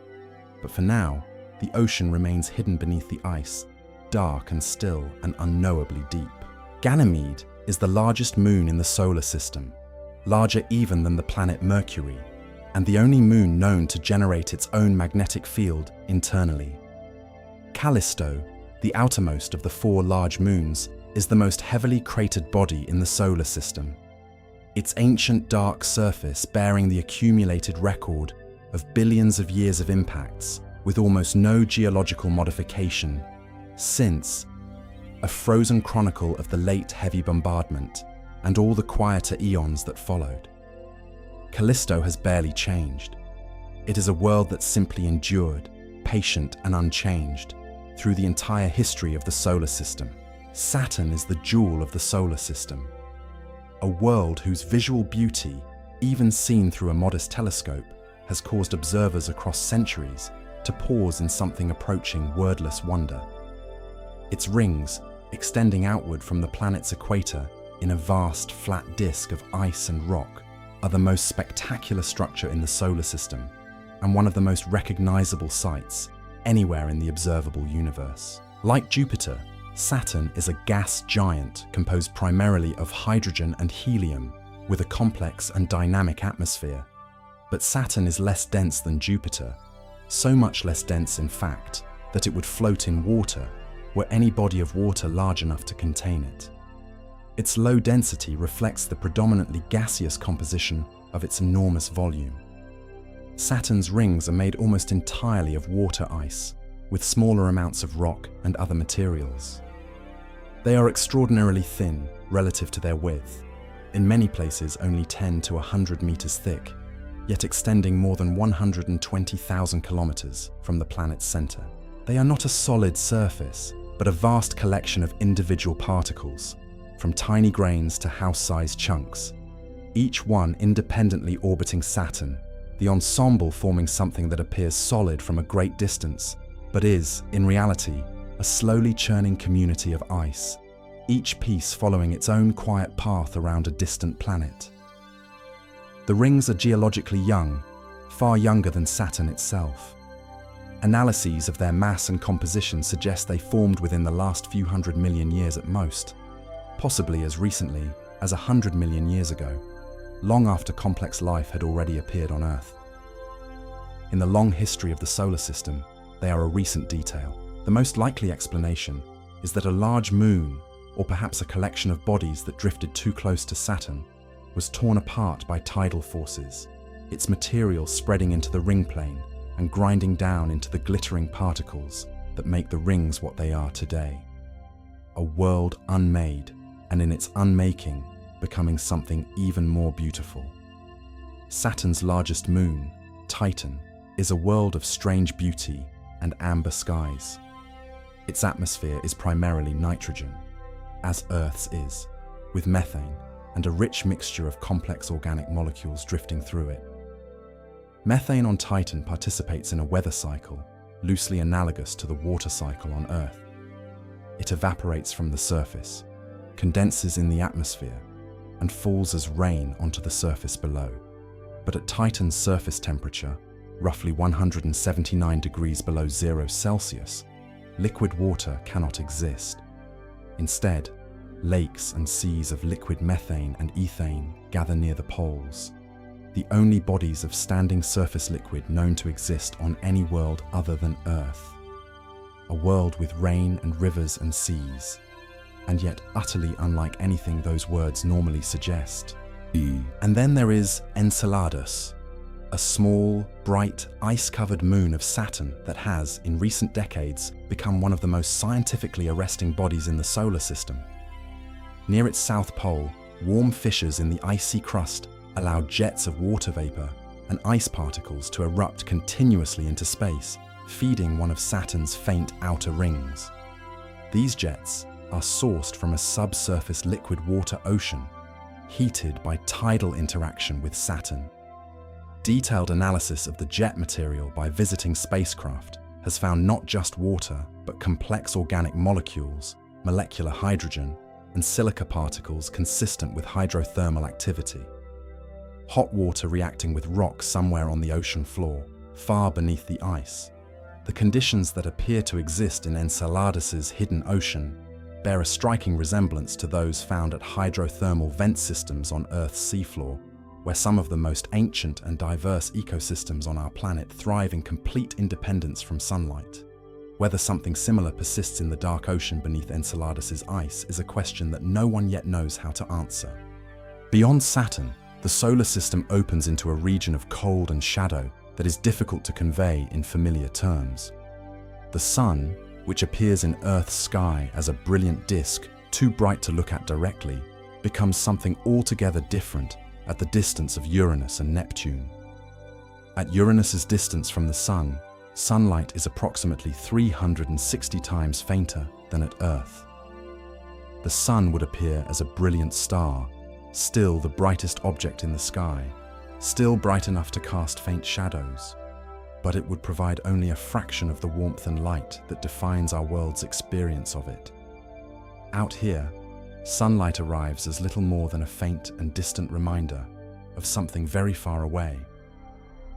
but for now, the ocean remains hidden beneath the ice, dark and still and unknowably deep. Ganymede is the largest moon in the solar system, larger even than the planet Mercury, and the only moon known to generate its own magnetic field internally. Callisto, the outermost of the 4 large moons, is the most heavily cratered body in the solar system. Its ancient dark surface bearing the accumulated record of billions of years of impacts with almost no geological modification since a frozen chronicle of the late heavy bombardment and all the quieter eons that followed. Callisto has barely changed. It is a world that simply endured, patient and unchanged, through the entire history of the solar system. Saturn is the jewel of the solar system, a world whose visual beauty, even seen through a modest telescope, has caused observers across centuries to pause in something approaching wordless wonder. Its rings, extending outward from the planet's equator in a vast flat disk of ice and rock, are the most spectacular structure in the solar system and one of the most recognizable sights anywhere in the observable universe. Like Jupiter, Saturn is a gas giant composed primarily of hydrogen and helium, with a complex and dynamic atmosphere. But Saturn is less dense than Jupiter, so much less dense in fact that it would float in water, were any body of water large enough to contain it. Its low density reflects the predominantly gaseous composition of its enormous volume. Saturn's rings are made almost entirely of water ice, with smaller amounts of rock and other materials. They are extraordinarily thin relative to their width, in many places only 10 to 100 meters thick, yet extending more than 120,000 kilometers from the planet's center. They are not a solid surface, but a vast collection of individual particles, from tiny grains to house-sized chunks, each one independently orbiting Saturn, the ensemble forming something that appears solid from a great distance, but is, in reality, a slowly churning community of ice, each piece following its own quiet path around a distant planet. The rings are geologically young, far younger than Saturn itself. Analyses of their mass and composition suggest they formed within the last few 100 million years at most, possibly as recently as 100 million years ago, long after complex life had already appeared on Earth. In the long history of the solar system, they are a recent detail. The most likely explanation is that a large moon, or perhaps a collection of bodies that drifted too close to Saturn, was torn apart by tidal forces, its material spreading into the ring plane and grinding down into the glittering particles that make the rings what they are today. A world unmade, and in its unmaking, becoming something even more beautiful. Saturn's largest moon, Titan, is a world of strange beauty and amber skies. Its atmosphere is primarily nitrogen, as Earth's is, with methane and a rich mixture of complex organic molecules drifting through it. Methane on Titan participates in a weather cycle, loosely analogous to the water cycle on Earth. It evaporates from the surface, condenses in the atmosphere, and falls as rain onto the surface below. But at Titan's surface temperature, roughly 179 degrees below 0 Celsius, liquid water cannot exist. Instead, lakes and seas of liquid methane and ethane gather near the poles, the only bodies of standing surface liquid known to exist on any world other than Earth. A world with rain and rivers and seas, and yet utterly unlike anything those words normally suggest. And then there is Enceladus, a small, bright, ice-covered moon of Saturn that has, in recent decades, become one of the most scientifically arresting bodies in the solar system. Near its south pole, warm fissures in the icy crust allow jets of water vapor and ice particles to erupt continuously into space, feeding one of Saturn's faint outer rings. These jets are sourced from a subsurface liquid water ocean, heated by tidal interaction with Saturn. Detailed analysis of the jet material by visiting spacecraft has found not just water, but complex organic molecules, molecular hydrogen, and silica particles consistent with hydrothermal activity. Hot water reacting with rock somewhere on the ocean floor, far beneath the ice. The conditions that appear to exist in Enceladus's hidden ocean bear a striking resemblance to those found at hydrothermal vent systems on Earth's seafloor, where some of the most ancient and diverse ecosystems on our planet thrive in complete independence from sunlight. Whether something similar persists in the dark ocean beneath Enceladus's ice is a question that no one yet knows how to answer. Beyond Saturn, the solar system opens into a region of cold and shadow that is difficult to convey in familiar terms. The Sun, which appears in Earth's sky as a brilliant disk too bright to look at directly, becomes something altogether different at the distance of Uranus and Neptune. At Uranus's distance from the Sun, sunlight is approximately 360 times fainter than at Earth. The Sun would appear as a brilliant star, still the brightest object in the sky, still bright enough to cast faint shadows, but it would provide only a fraction of the warmth and light that defines our world's experience of it. Out here, sunlight arrives as little more than a faint and distant reminder of something very far away.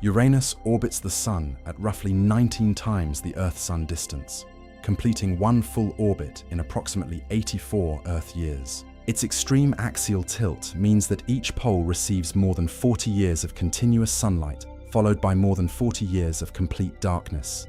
Uranus orbits the Sun at roughly 19 times the Earth-Sun distance, completing one full orbit in approximately 84 Earth years. Its extreme axial tilt means that each pole receives more than 40 years of continuous sunlight, followed by more than 40 years of complete darkness.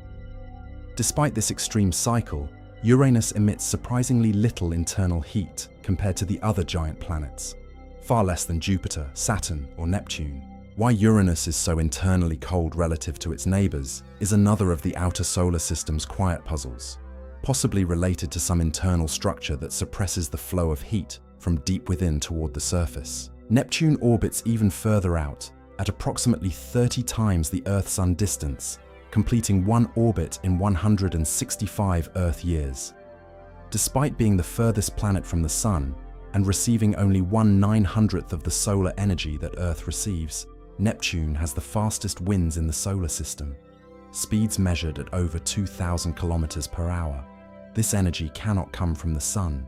Despite this extreme cycle, Uranus emits surprisingly little internal heat compared to the other giant planets, far less than Jupiter, Saturn, or Neptune. Why Uranus is so internally cold relative to its neighbors is another of the outer solar system's quiet puzzles, possibly related to some internal structure that suppresses the flow of heat from deep within toward the surface. Neptune orbits even further out, at approximately 30 times the Earth-Sun distance, completing one orbit in 165 Earth years. Despite being the furthest planet from the Sun and receiving only 1/900th of the solar energy that Earth receives, Neptune has the fastest winds in the solar system, speeds measured at over 2,000 kilometers per hour. This energy cannot come from the Sun.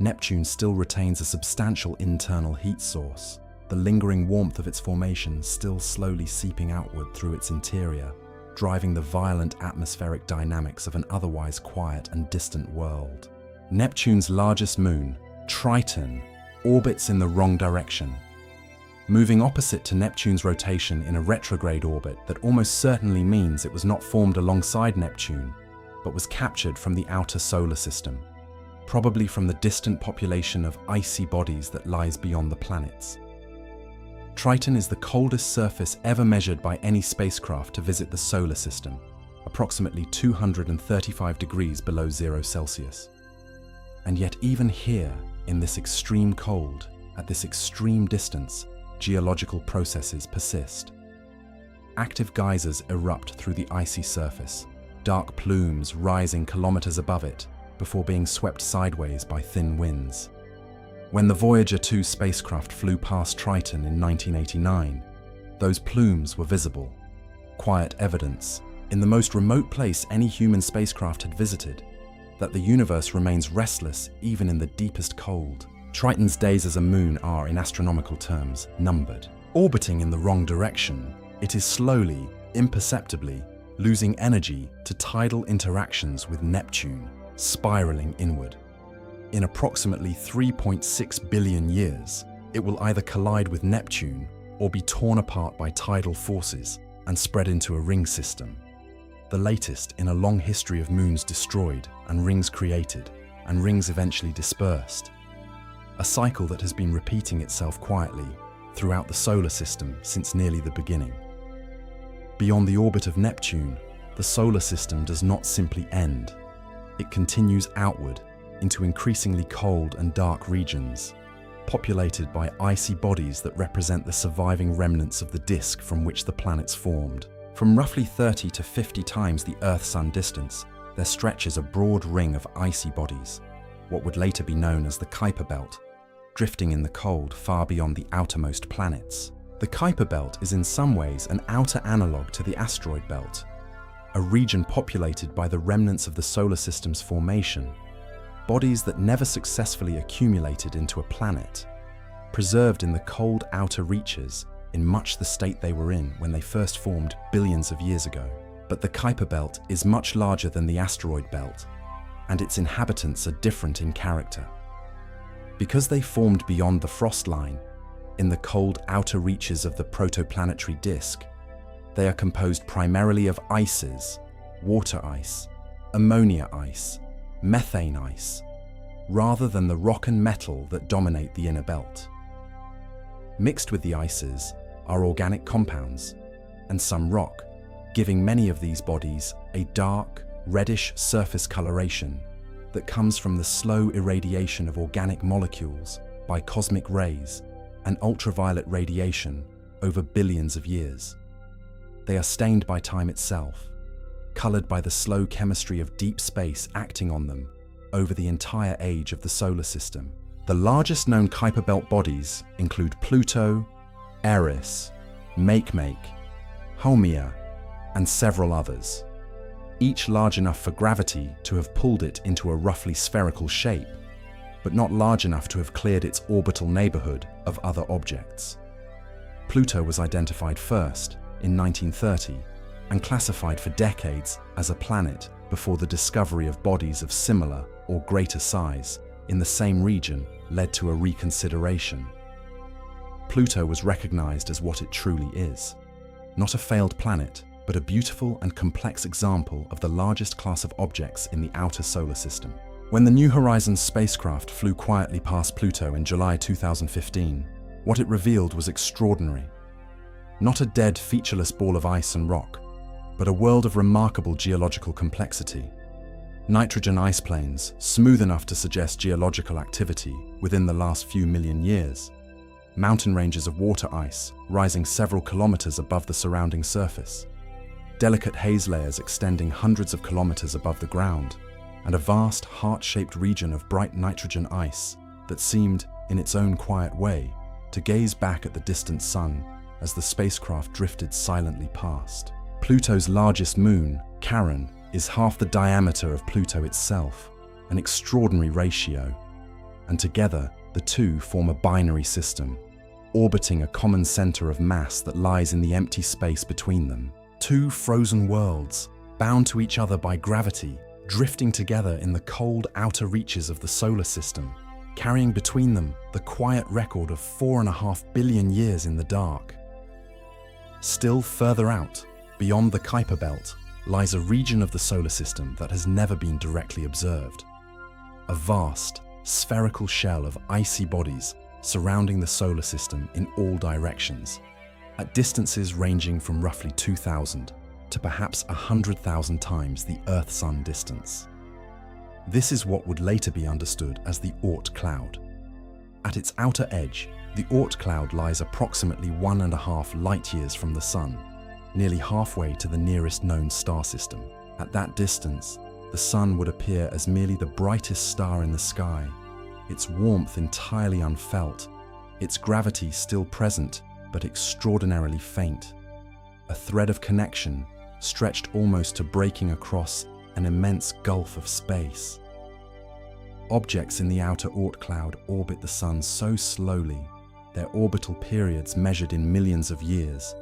Neptune still retains a substantial internal heat source, the lingering warmth of its formation still slowly seeping outward through its interior, driving the violent atmospheric dynamics of an otherwise quiet and distant world. Neptune's largest moon, Triton, orbits in the wrong direction, moving opposite to Neptune's rotation in a retrograde orbit that almost certainly means it was not formed alongside Neptune, but was captured from the outer solar system, probably from the distant population of icy bodies that lies beyond the planets. Triton is the coldest surface ever measured by any spacecraft to visit the solar system, approximately 235 degrees below 0 Celsius. And yet even here, in this extreme cold, at this extreme distance, geological processes persist. Active geysers erupt through the icy surface, dark plumes rising kilometers above it before being swept sideways by thin winds. When the Voyager 2 spacecraft flew past Triton in 1989, those plumes were visible, quiet evidence, in the most remote place any human spacecraft had visited, that the universe remains restless even in the deepest cold. Triton's days as a moon are, in astronomical terms, numbered. Orbiting in the wrong direction, it is slowly, imperceptibly, losing energy to tidal interactions with Neptune, spiraling inward. In approximately 3.6 billion years, it will either collide with Neptune or be torn apart by tidal forces and spread into a ring system, the latest in a long history of moons destroyed and rings created and rings eventually dispersed, a cycle that has been repeating itself quietly throughout the solar system since nearly the beginning. Beyond the orbit of Neptune, the solar system does not simply end. It continues outward into increasingly cold and dark regions, populated by icy bodies that represent the surviving remnants of the disk from which the planets formed. From roughly 30 to 50 times the Earth-Sun distance, there stretches a broad ring of icy bodies, what would later be known as the Kuiper Belt, drifting in the cold far beyond the outermost planets. The Kuiper Belt is in some ways an outer analogue to the asteroid belt, a region populated by the remnants of the solar system's formation, bodies that never successfully accumulated into a planet, preserved in the cold outer reaches in much the state they were in when they first formed billions of years ago. But the Kuiper Belt is much larger than the asteroid belt, and its inhabitants are different in character. Because they formed beyond the frost line, in the cold outer reaches of the protoplanetary disk, they are composed primarily of ices, water ice, ammonia ice, methane ice, rather than the rock and metal that dominate the inner belt. Mixed with the ices are organic compounds and some rock, giving many of these bodies a dark, reddish surface coloration that comes from the slow irradiation of organic molecules by cosmic rays and ultraviolet radiation over billions of years. They are stained by time itself, colored by the slow chemistry of deep space acting on them over the entire age of the solar system. The largest known Kuiper Belt bodies include Pluto, Eris, Makemake, Haumea, and several others, each large enough for gravity to have pulled it into a roughly spherical shape, but not large enough to have cleared its orbital neighborhood of other objects. Pluto was identified first in 1930 and classified for decades as a planet before the discovery of bodies of similar or greater size in the same region led to a reconsideration. Pluto was recognized as what it truly is, not a failed planet, but a beautiful and complex example of the largest class of objects in the outer solar system. When the New Horizons spacecraft flew quietly past Pluto in July 2015, what it revealed was extraordinary. Not a dead, featureless ball of ice and rock, but a world of remarkable geological complexity. Nitrogen ice plains, smooth enough to suggest geological activity within the last few million years. Mountain ranges of water ice rising several kilometers above the surrounding surface. Delicate haze layers extending hundreds of kilometers above the ground, and a vast heart-shaped region of bright nitrogen ice that seemed, in its own quiet way, to gaze back at the distant sun as the spacecraft drifted silently past. Pluto's largest moon, Charon, is half the diameter of Pluto itself, an extraordinary ratio, and together the two form a binary system, orbiting a common center of mass that lies in the empty space between them. Two frozen worlds, bound to each other by gravity, drifting together in the cold outer reaches of the solar system, carrying between them the quiet record of 4.5 billion years in the dark. Still further out, beyond the Kuiper Belt, lies a region of the solar system that has never been directly observed. A vast, spherical shell of icy bodies surrounding the solar system in all directions, at distances ranging from roughly 2,000 to perhaps 100,000 times the Earth-Sun distance. This is what would later be understood as the Oort cloud. At its outer edge, the Oort cloud lies approximately 1.5 light-years from the Sun, nearly halfway to the nearest known star system. At that distance, the Sun would appear as merely the brightest star in the sky, its warmth entirely unfelt, its gravity still present but extraordinarily faint, a thread of connection stretched almost to breaking across an immense gulf of space. Objects in the outer Oort cloud orbit the Sun so slowly, their orbital periods measured in millions of years,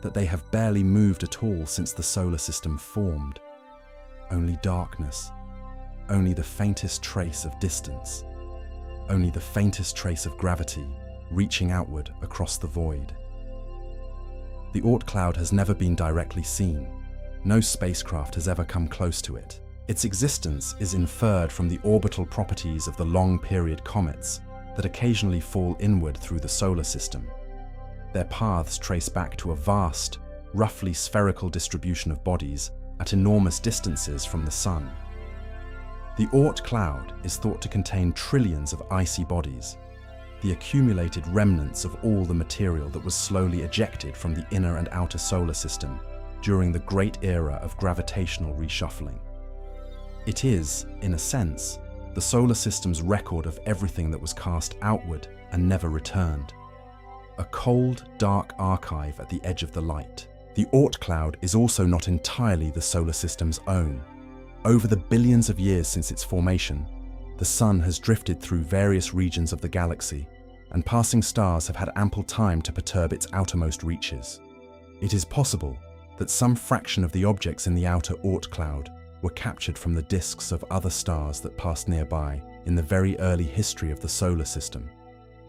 that they have barely moved at all since the solar system formed. Only darkness, only the faintest trace of distance, only the faintest trace of gravity reaching outward across the void. The Oort cloud has never been directly seen. No spacecraft has ever come close to it. Its existence is inferred from the orbital properties of the long-period comets that occasionally fall inward through the solar system. Their paths trace back to a vast, roughly spherical distribution of bodies at enormous distances from the Sun. The Oort cloud is thought to contain trillions of icy bodies, the accumulated remnants of all the material that was slowly ejected from the inner and outer solar system during the great era of gravitational reshuffling. It is, in a sense, the solar system's record of everything that was cast outward and never returned. A cold, dark archive at the edge of the light. The Oort cloud is also not entirely the solar system's own. Over the billions of years since its formation, the Sun has drifted through various regions of the galaxy, and passing stars have had ample time to perturb its outermost reaches. It is possible that some fraction of the objects in the outer Oort cloud were captured from the disks of other stars that passed nearby in the very early history of the solar system,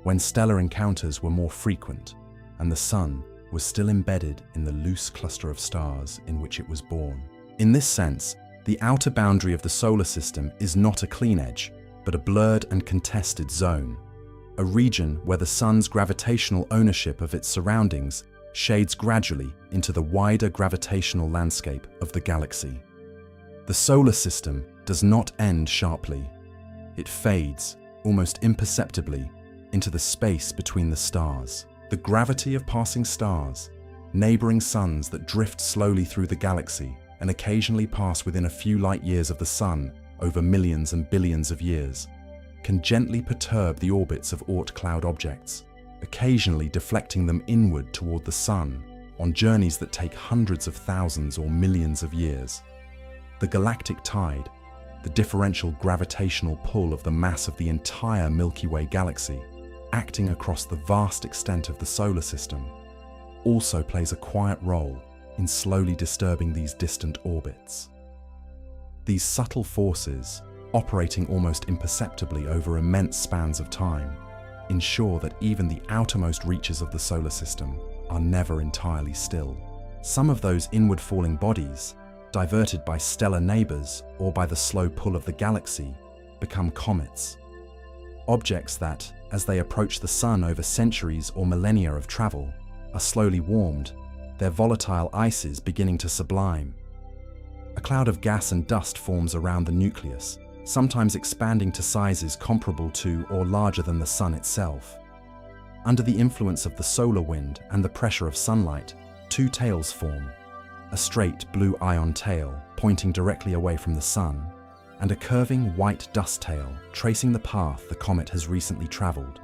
when stellar encounters were more frequent and the Sun was still embedded in the loose cluster of stars in which it was born. In this sense, the outer boundary of the solar system is not a clean edge, but a blurred and contested zone, a region where the Sun's gravitational ownership of its surroundings shades gradually into the wider gravitational landscape of the galaxy. The solar system does not end sharply. It fades, almost imperceptibly, into the space between the stars. The gravity of passing stars, neighboring suns that drift slowly through the galaxy and occasionally pass within a few light years of the Sun over millions and billions of years, can gently perturb the orbits of Oort cloud objects, occasionally deflecting them inward toward the Sun on journeys that take hundreds of thousands or millions of years. The galactic tide, the differential gravitational pull of the mass of the entire Milky Way galaxy, acting across the vast extent of the solar system, also plays a quiet role in slowly disturbing these distant orbits. These subtle forces, operating almost imperceptibly over immense spans of time, ensure that even the outermost reaches of the solar system are never entirely still. Some of those inward-falling bodies, diverted by stellar neighbors or by the slow pull of the galaxy, become comets. Objects that, as they approach the sun over centuries or millennia of travel, are slowly warmed, their volatile ices beginning to sublime. A cloud of gas and dust forms around the nucleus, sometimes expanding to sizes comparable to or larger than the sun itself. Under the influence of the solar wind and the pressure of sunlight, two tails form: a straight blue ion tail pointing directly away from the sun, and a curving white dust tail tracing the path the comet has recently traveled.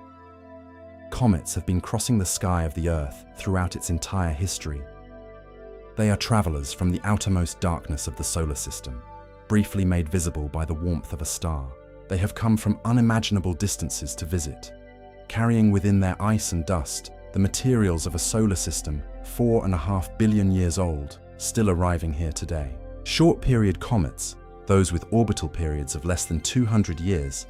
Comets have been crossing the sky of the Earth throughout its entire history. They are travelers from the outermost darkness of the solar system, briefly made visible by the warmth of a star. They have come from unimaginable distances to visit, carrying within their ice and dust the materials of a solar system 4.5 billion years old, still arriving here today. Short-period comets, those with orbital periods of less than 200 years,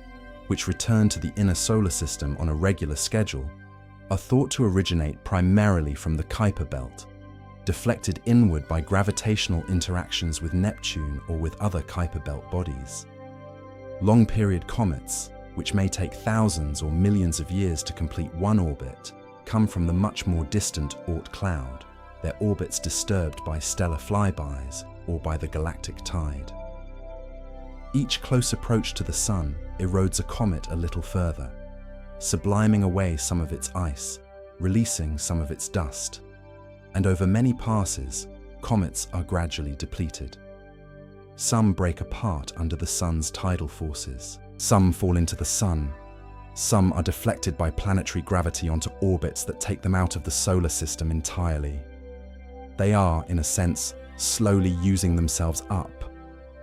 which return to the inner solar system on a regular schedule, are thought to originate primarily from the Kuiper belt, deflected inward by gravitational interactions with Neptune or with other Kuiper belt bodies. Long-period comets, which may take thousands or millions of years to complete one orbit, come from the much more distant Oort cloud, their orbits disturbed by stellar flybys or by the galactic tide. Each close approach to the sun erodes a comet a little further, subliming away some of its ice, releasing some of its dust. And over many passes, comets are gradually depleted. Some break apart under the sun's tidal forces. Some fall into the sun. Some are deflected by planetary gravity onto orbits that take them out of the solar system entirely. They are, in a sense, slowly using themselves up,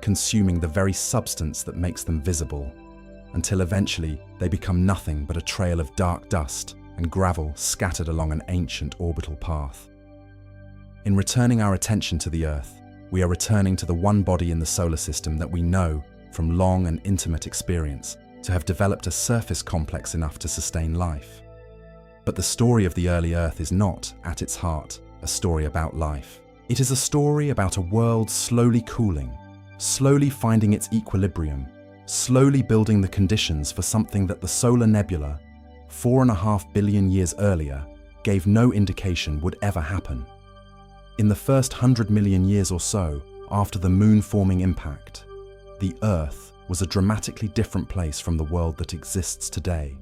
consuming the very substance that makes them visible, until eventually they become nothing but a trail of dark dust and gravel scattered along an ancient orbital path. In returning our attention to the Earth, we are returning to the one body in the solar system that we know, from long and intimate experience, to have developed a surface complex enough to sustain life. But the story of the early Earth is not, at its heart, a story about life. It is a story about a world slowly cooling, slowly finding its equilibrium, slowly building the conditions for something that the solar nebula, 4.5 billion years earlier, gave no indication would ever happen. In the first 100 million years or so after the moon-forming impact, the Earth was a dramatically different place from the world that exists today.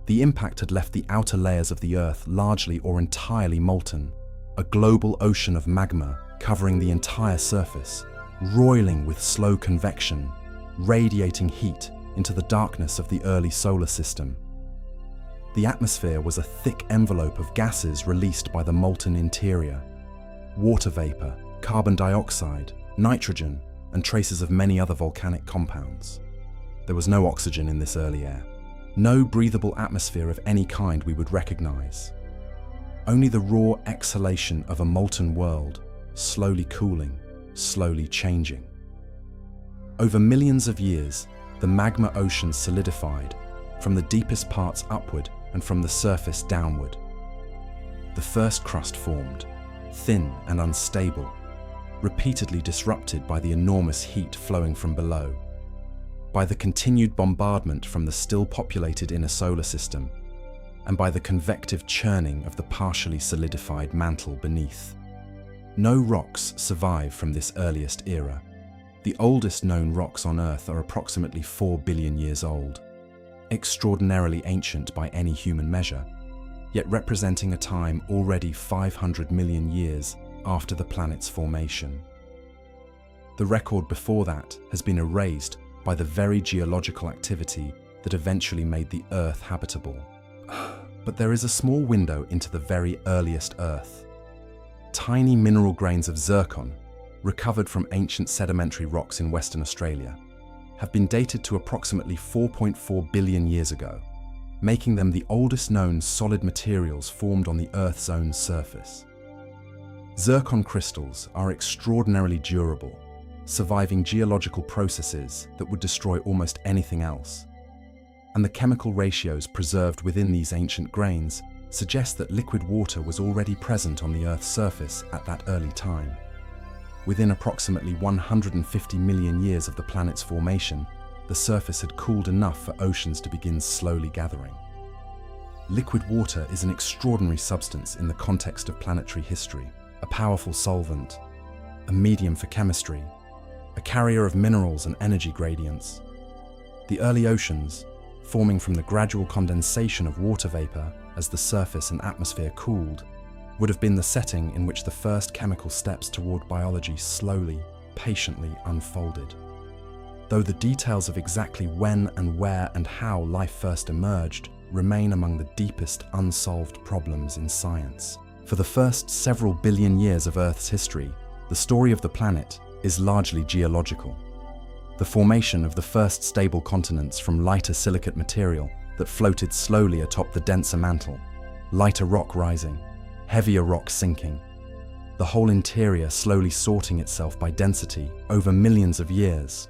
The impact had left the outer layers of the Earth largely or entirely molten, a global ocean of magma covering the entire surface, roiling with slow convection, radiating heat into the darkness of the early solar system. The atmosphere was a thick envelope of gases released by the molten interior: water vapor, carbon dioxide, nitrogen, and traces of many other volcanic compounds. There was no oxygen in this early air, no breathable atmosphere of any kind we would recognize. Only the raw exhalation of a molten world, slowly cooling, slowly changing. Over millions of years, the magma ocean solidified, from the deepest parts upward and from the surface downward. The first crust formed, thin and unstable, repeatedly disrupted by the enormous heat flowing from below, by the continued bombardment from the still populated inner solar system, and by the convective churning of the partially solidified mantle beneath. No rocks survive from this earliest era. The oldest known rocks on Earth are approximately 4 billion years old, extraordinarily ancient by any human measure, yet representing a time already 500 million years after the planet's formation. The record before that has been erased by the very geological activity that eventually made the Earth habitable. But there is a small window into the very earliest Earth. Tiny mineral grains of zircon, recovered from ancient sedimentary rocks in Western Australia, have been dated to approximately 4.4 billion years ago, making them the oldest known solid materials formed on the Earth's own surface. Zircon crystals are extraordinarily durable, surviving geological processes that would destroy almost anything else. And the chemical ratios preserved within these ancient grains suggest that liquid water was already present on the Earth's surface at that early time. Within approximately 150 million years of the planet's formation, the surface had cooled enough for oceans to begin slowly gathering. Liquid water is an extraordinary substance in the context of planetary history, a powerful solvent, a medium for chemistry, a carrier of minerals and energy gradients. The early oceans, forming from the gradual condensation of water vapor as the surface and atmosphere cooled, would have been the setting in which the first chemical steps toward biology slowly, patiently unfolded. Though the details of exactly when and where and how life first emerged remain among the deepest unsolved problems in science. For the first several billion years of Earth's history, the story of the planet is largely geological. The formation of the first stable continents from lighter silicate material that floated slowly atop the denser mantle, lighter rock rising, heavier rock sinking, the whole interior slowly sorting itself by density over millions of years.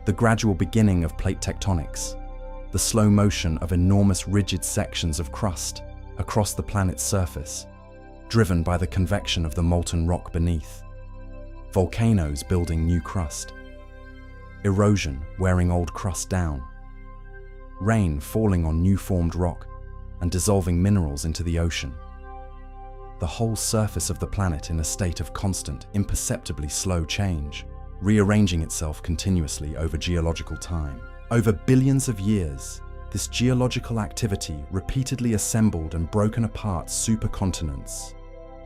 The gradual beginning of plate tectonics, the slow motion of enormous rigid sections of crust across the planet's surface, driven by the convection of the molten rock beneath, volcanoes building new crust, erosion wearing old crust down, rain falling on new formed rock and dissolving minerals into the ocean. The whole surface of the planet in a state of constant, imperceptibly slow change, rearranging itself continuously over geological time. Over billions of years, this geological activity repeatedly assembled and broken apart supercontinents.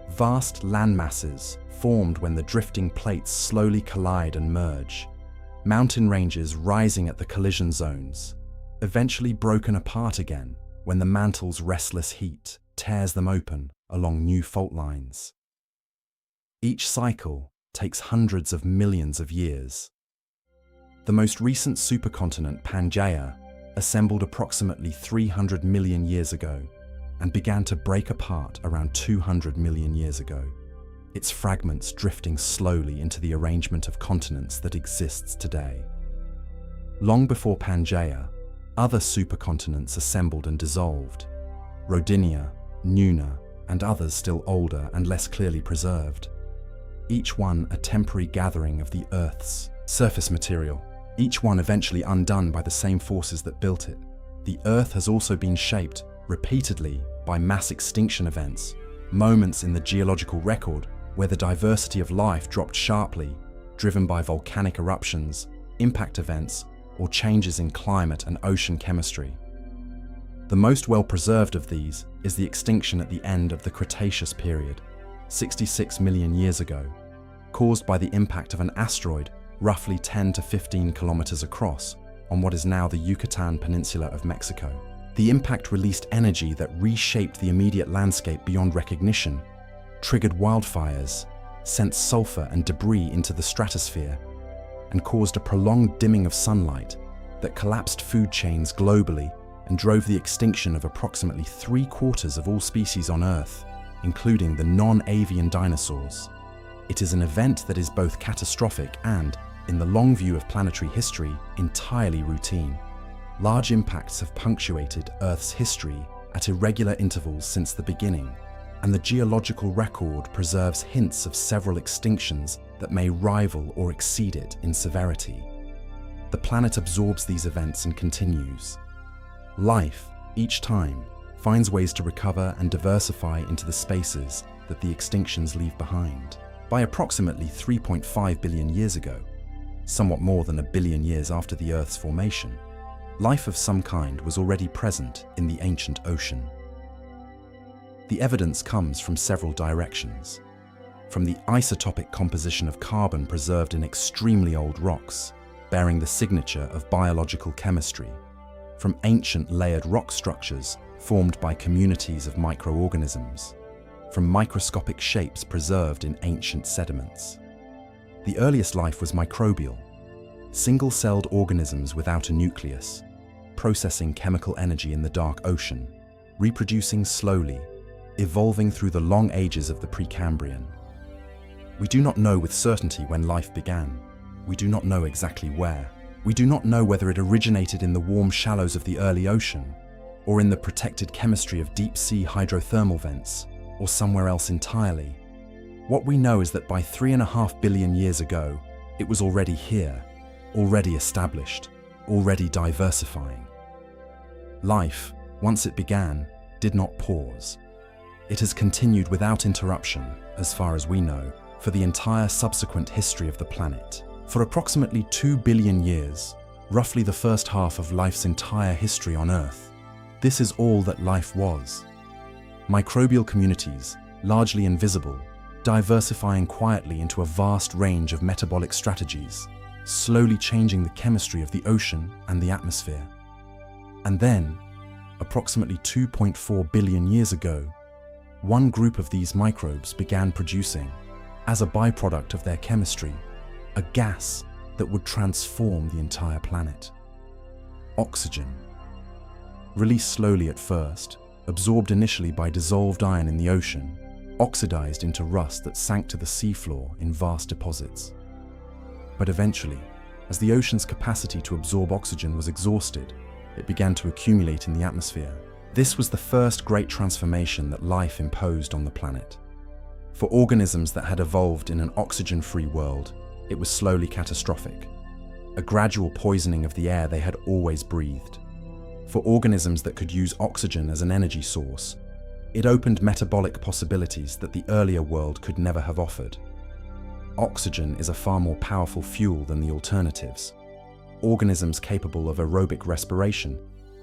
Vast landmasses formed when the drifting plates slowly collide and merge. Mountain ranges rising at the collision zones, eventually broken apart again when the mantle's restless heat tears them open along new fault lines. Each cycle takes hundreds of millions of years. The most recent supercontinent, Pangaea, assembled approximately 300 million years ago and began to break apart around 200 million years ago, its fragments drifting slowly into the arrangement of continents that exists today. Long before Pangaea, other supercontinents assembled and dissolved: Rodinia, Nuna, and others still older and less clearly preserved. Each one a temporary gathering of the Earth's surface material, each one eventually undone by the same forces that built it. The Earth has also been shaped repeatedly by mass extinction events, moments in the geological record where the diversity of life dropped sharply, driven by volcanic eruptions, impact events, or changes in climate and ocean chemistry. The most well-preserved of these is the extinction at the end of the Cretaceous period, 66 million years ago, caused by the impact of an asteroid roughly 10 to 15 kilometers across on what is now the Yucatan Peninsula of Mexico. The impact released energy that reshaped the immediate landscape beyond recognition, triggered wildfires, sent sulfur and debris into the stratosphere, and caused a prolonged dimming of sunlight that collapsed food chains globally and drove the extinction of approximately 3/4 of all species on Earth, including the non-avian dinosaurs. It is an event that is both catastrophic and, in the long view of planetary history, entirely routine. Large impacts have punctuated Earth's history at irregular intervals since the beginning, and the geological record preserves hints of several extinctions that may rival or exceed it in severity. The planet absorbs these events and continues. Life, each time, finds ways to recover and diversify into the spaces that the extinctions leave behind. By approximately 3.5 billion years ago, somewhat more than a billion years after the Earth's formation, life of some kind was already present in the ancient ocean. The evidence comes from several directions. From the isotopic composition of carbon preserved in extremely old rocks, bearing the signature of biological chemistry, from ancient layered rock structures formed by communities of microorganisms, from microscopic shapes preserved in ancient sediments. The earliest life was microbial, single-celled organisms without a nucleus, processing chemical energy in the dark ocean, reproducing slowly, evolving through the long ages of the Precambrian. We do not know with certainty when life began. We do not know exactly where. We do not know whether it originated in the warm shallows of the early ocean, or in the protected chemistry of deep-sea hydrothermal vents, or somewhere else entirely. What we know is that by 3.5 billion years ago, it was already here, already established, already diversifying. Life, once it began, did not pause. It has continued without interruption, as far as we know, for the entire subsequent history of the planet. For approximately 2 billion years, roughly the first half of life's entire history on Earth, this is all that life was. Microbial communities, largely invisible, diversifying quietly into a vast range of metabolic strategies, slowly changing the chemistry of the ocean and the atmosphere. And then, approximately 2.4 billion years ago, one group of these microbes began producing, as a byproduct of their chemistry, a gas that would transform the entire planet. Oxygen. Released slowly at first, absorbed initially by dissolved iron in the ocean, oxidized into rust that sank to the seafloor in vast deposits. But eventually, as the ocean's capacity to absorb oxygen was exhausted, it began to accumulate in the atmosphere. This was the first great transformation that life imposed on the planet. For organisms that had evolved in an oxygen-free world, it was slowly catastrophic, a gradual poisoning of the air they had always breathed. For organisms that could use oxygen as an energy source, it opened metabolic possibilities that the earlier world could never have offered. Oxygen is a far more powerful fuel than the alternatives. Organisms capable of aerobic respiration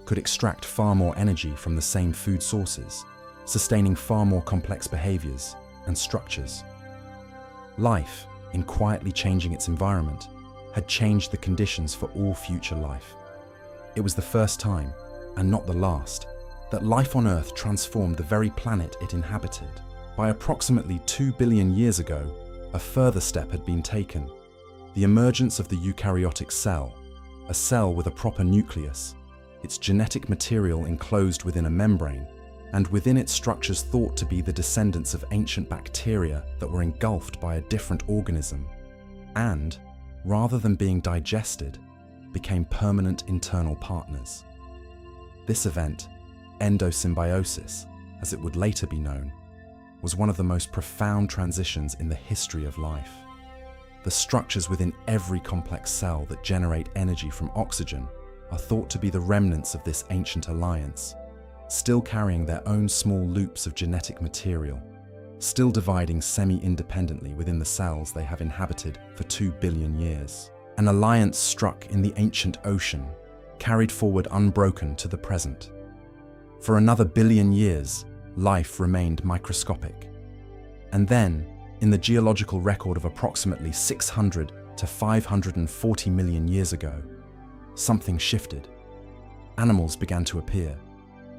could extract far more energy from the same food sources, sustaining far more complex behaviors and structures. Life, in quietly changing its environment, had changed the conditions for all future life. It was the first time, and not the last, that life on Earth transformed the very planet it inhabited. By approximately 2 billion years ago, a further step had been taken: the emergence of the eukaryotic cell, a cell with a proper nucleus, its genetic material enclosed within a membrane, and within its structures thought to be the descendants of ancient bacteria that were engulfed by a different organism, and, rather than being digested, became permanent internal partners. This event, endosymbiosis, as it would later be known, was one of the most profound transitions in the history of life. The structures within every complex cell that generate energy from oxygen are thought to be the remnants of this ancient alliance, still carrying their own small loops of genetic material, still dividing semi-independently within the cells they have inhabited for 2 billion years. An alliance struck in the ancient ocean, carried forward unbroken to the present. For another billion years, life remained microscopic. And then, in the geological record of approximately 600 to 540 million years ago, something shifted. Animals began to appear,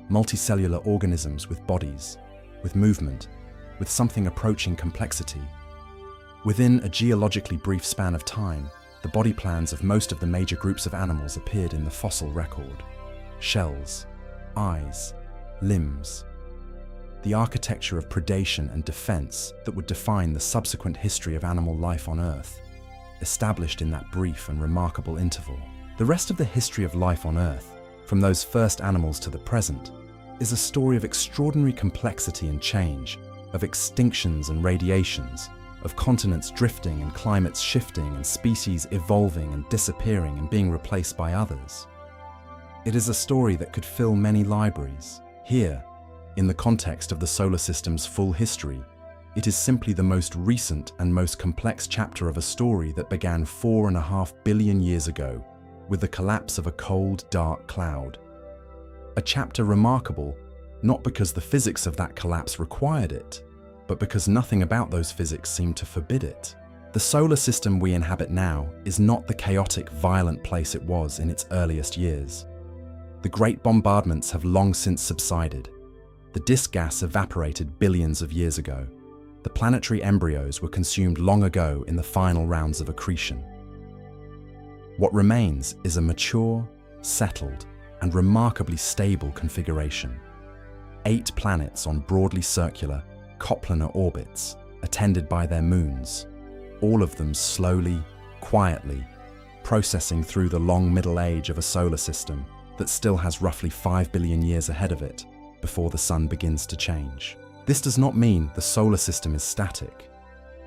multicellular organisms with bodies, with movement, with something approaching complexity. Within a geologically brief span of time, the body plans of most of the major groups of animals appeared in the fossil record: shells, eyes, limbs. The architecture of predation and defense that would define the subsequent history of animal life on Earth, established in that brief and remarkable interval. The rest of the history of life on Earth, from those first animals to the present, is a story of extraordinary complexity and change, of extinctions and radiations, of continents drifting and climates shifting and species evolving and disappearing and being replaced by others. It is a story that could fill many libraries. Here, in the context of the solar system's full history, it is simply the most recent and most complex chapter of a story that began 4.5 billion years ago with the collapse of a cold, dark cloud. A chapter remarkable not because the physics of that collapse required it, but because nothing about those physics seemed to forbid it. The solar system we inhabit now is not the chaotic, violent place it was in its earliest years. The great bombardments have long since subsided. The disk gas evaporated billions of years ago. The planetary embryos were consumed long ago in the final rounds of accretion. What remains is a mature, settled, and remarkably stable configuration. 8 planets on broadly circular, coplanar orbits, attended by their moons, all of them slowly, quietly, processing through the long middle age of a solar system that still has roughly 5 billion years ahead of it before the sun begins to change. This does not mean the solar system is static.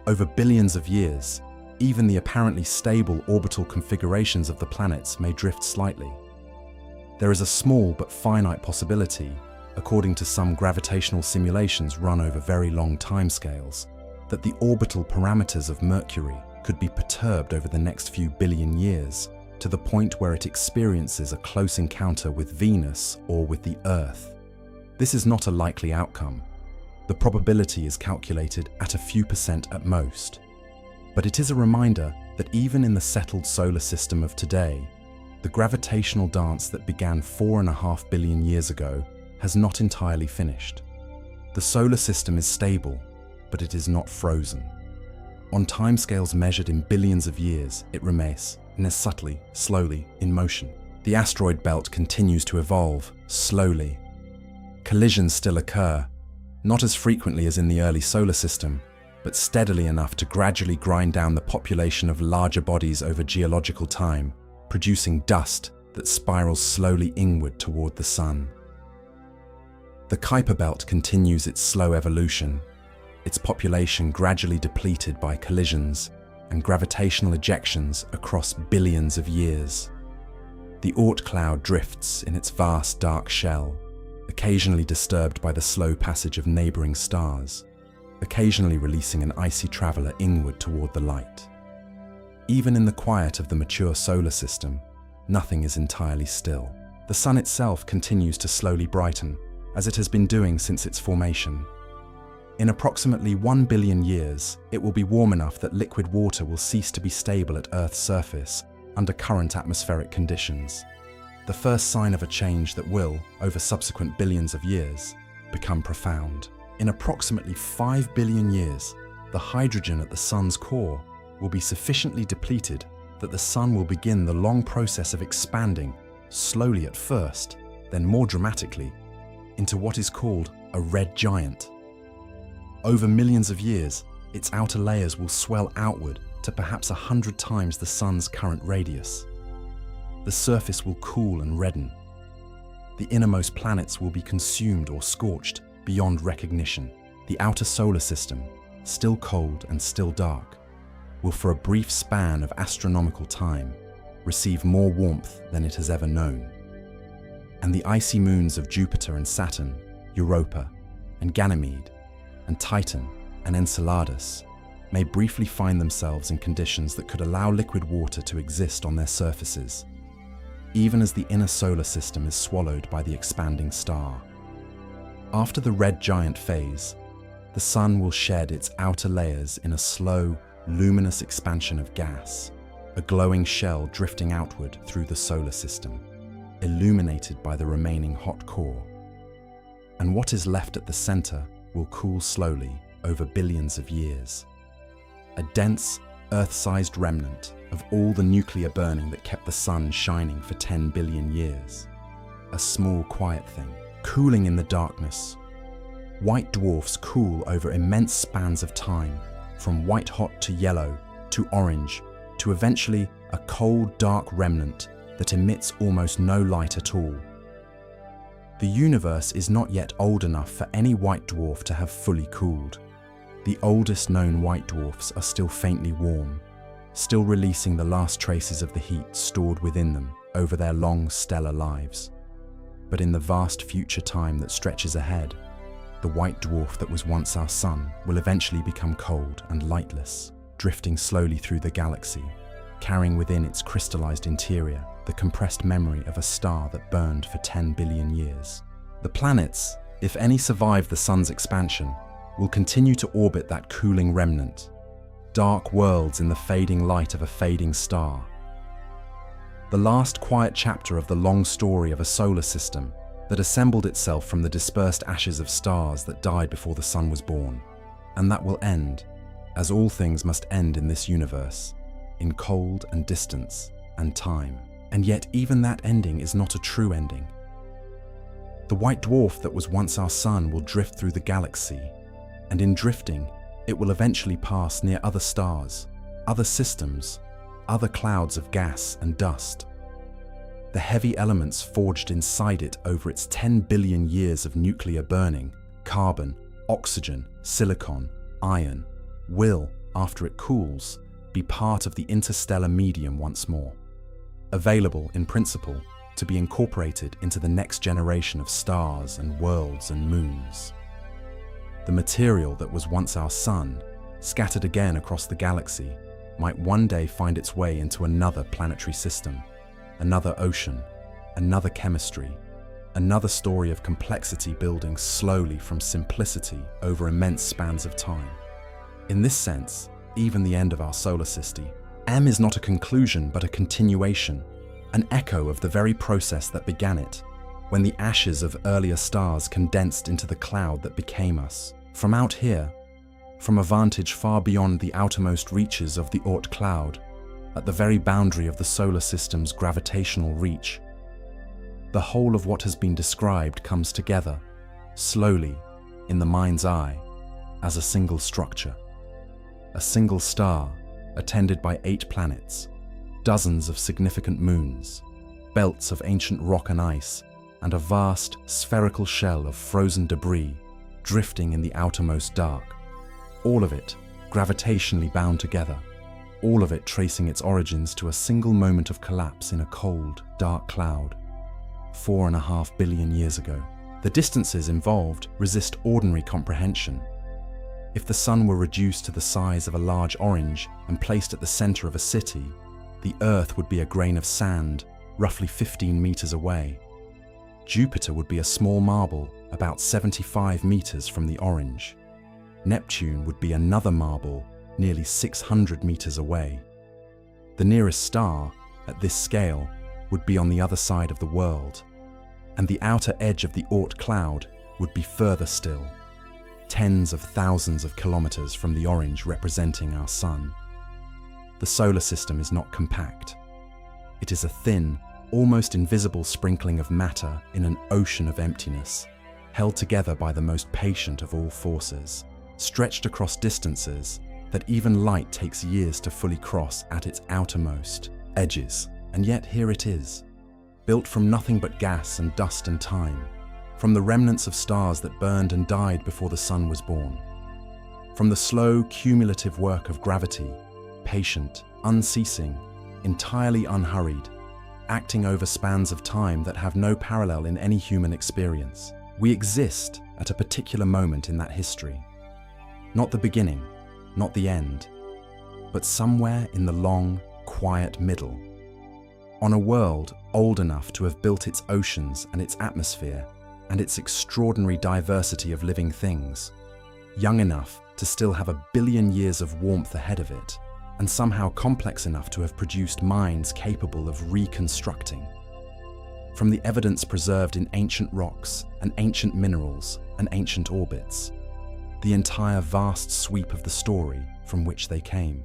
Over billions of years, even the apparently stable orbital configurations of the planets may drift slightly. There is a small but finite possibility, according to some gravitational simulations run over very long timescales, that the orbital parameters of Mercury could be perturbed over the next few billion years to the point where it experiences a close encounter with Venus or with the Earth. This is not a likely outcome. The probability is calculated at a few percent at most. But it is a reminder that even in the settled solar system of today, the gravitational dance that began 4.5 billion years ago has not entirely finished. The solar system is stable, but it is not frozen. On timescales measured in billions of years, it remains subtly, slowly, in motion. The asteroid belt continues to evolve, slowly. Collisions still occur, not as frequently as in the early solar system, but steadily enough to gradually grind down the population of larger bodies over geological time, producing dust that spirals slowly inward toward the sun. The Kuiper belt continues its slow evolution, its population gradually depleted by collisions and gravitational ejections across billions of years. The Oort cloud drifts in its vast dark shell, occasionally disturbed by the slow passage of neighboring stars, occasionally releasing an icy traveler inward toward the light. Even in the quiet of the mature solar system, nothing is entirely still. The sun itself continues to slowly brighten, as it has been doing since its formation. In approximately 1 billion years, it will be warm enough that liquid water will cease to be stable at Earth's surface under current atmospheric conditions. The first sign of a change that will, over subsequent billions of years, become profound. In approximately 5 billion years, the hydrogen at the sun's core will be sufficiently depleted that the sun will begin the long process of expanding, slowly at first, then more dramatically, into what is called a red giant. Over millions of years, its outer layers will swell outward to perhaps 100 times the sun's current radius. The surface will cool and redden. The innermost planets will be consumed or scorched beyond recognition. The outer solar system, still cold and still dark, will for a brief span of astronomical time receive more warmth than it has ever known. And the icy moons of Jupiter and Saturn, Europa and Ganymede, and Titan and Enceladus may briefly find themselves in conditions that could allow liquid water to exist on their surfaces, even as the inner solar system is swallowed by the expanding star. After the red giant phase, the sun will shed its outer layers in a slow, luminous expansion of gas, a glowing shell drifting outward through the solar system, illuminated by the remaining hot core. And what is left at the center will cool slowly over billions of years. A dense, Earth-sized remnant of all the nuclear burning that kept the sun shining for 10 billion years. A small, quiet thing, cooling in the darkness. White dwarfs cool over immense spans of time, from white-hot to yellow, to orange, to eventually a cold, dark remnant that emits almost no light at all. The universe is not yet old enough for any white dwarf to have fully cooled. The oldest known white dwarfs are still faintly warm, still releasing the last traces of the heat stored within them over their long stellar lives. But in the vast future time that stretches ahead, the white dwarf that was once our sun will eventually become cold and lightless, drifting slowly through the galaxy, carrying within its crystallized interior the compressed memory of a star that burned for 10 billion years. The planets, if any survive the sun's expansion, will continue to orbit that cooling remnant, dark worlds in the fading light of a fading star. The last quiet chapter of the long story of a solar system that assembled itself from the dispersed ashes of stars that died before the sun was born, and that will end, as all things must end in this universe, in cold and distance and time. And yet even that ending is not a true ending. The white dwarf that was once our sun will drift through the galaxy, and in drifting, It will eventually pass near other stars, other systems, other clouds of gas and dust. The heavy elements forged inside it over its 10 billion years of nuclear burning, carbon, oxygen, silicon, iron, will, after it cools, be part of the interstellar medium once more, available in principle to be incorporated into the next generation of stars and worlds and moons. The material that was once our sun, scattered again across the galaxy, might one day find its way into another planetary system, another ocean, another chemistry, another story of complexity building slowly from simplicity over immense spans of time. In this sense, even the end of our solar system, M is not a conclusion but a continuation, an echo of the very process that began it, when the ashes of earlier stars condensed into the cloud that became us. From out here, from a vantage far beyond the outermost reaches of the Oort cloud, at the very boundary of the solar system's gravitational reach, the whole of what has been described comes together, slowly, in the mind's eye, as a single structure. A single star, attended by 8 planets, dozens of significant moons, belts of ancient rock and ice, and a vast, spherical shell of frozen debris drifting in the outermost dark. All of it gravitationally bound together, all of it tracing its origins to a single moment of collapse in a cold, dark cloud, 4.5 billion years ago. The distances involved resist ordinary comprehension. If the sun were reduced to the size of a large orange and placed at the center of a city, the Earth would be a grain of sand, roughly 15 meters away. Jupiter would be a small marble, about 75 meters from the orange. Neptune would be another marble, nearly 600 meters away. The nearest star, at this scale, would be on the other side of the world, and the outer edge of the Oort cloud would be further still, tens of thousands of kilometers from the orange representing our sun. The solar system is not compact. It is a thin, almost invisible sprinkling of matter in an ocean of emptiness, held together by the most patient of all forces, stretched across distances that even light takes years to fully cross at its outermost edges. And yet here it is, built from nothing but gas and dust and time, from the remnants of stars that burned and died before the sun was born, from the slow, cumulative work of gravity, patient, unceasing, entirely unhurried, acting over spans of time that have no parallel in any human experience. We exist at a particular moment in that history. Not the beginning, not the end, but somewhere in the long, quiet middle. On a world old enough to have built its oceans and its atmosphere and its extraordinary diversity of living things, young enough to still have 1 billion years of warmth ahead of it, and somehow complex enough to have produced minds capable of reconstructing. From the evidence preserved in ancient rocks and ancient minerals and ancient orbits, the entire vast sweep of the story from which they came.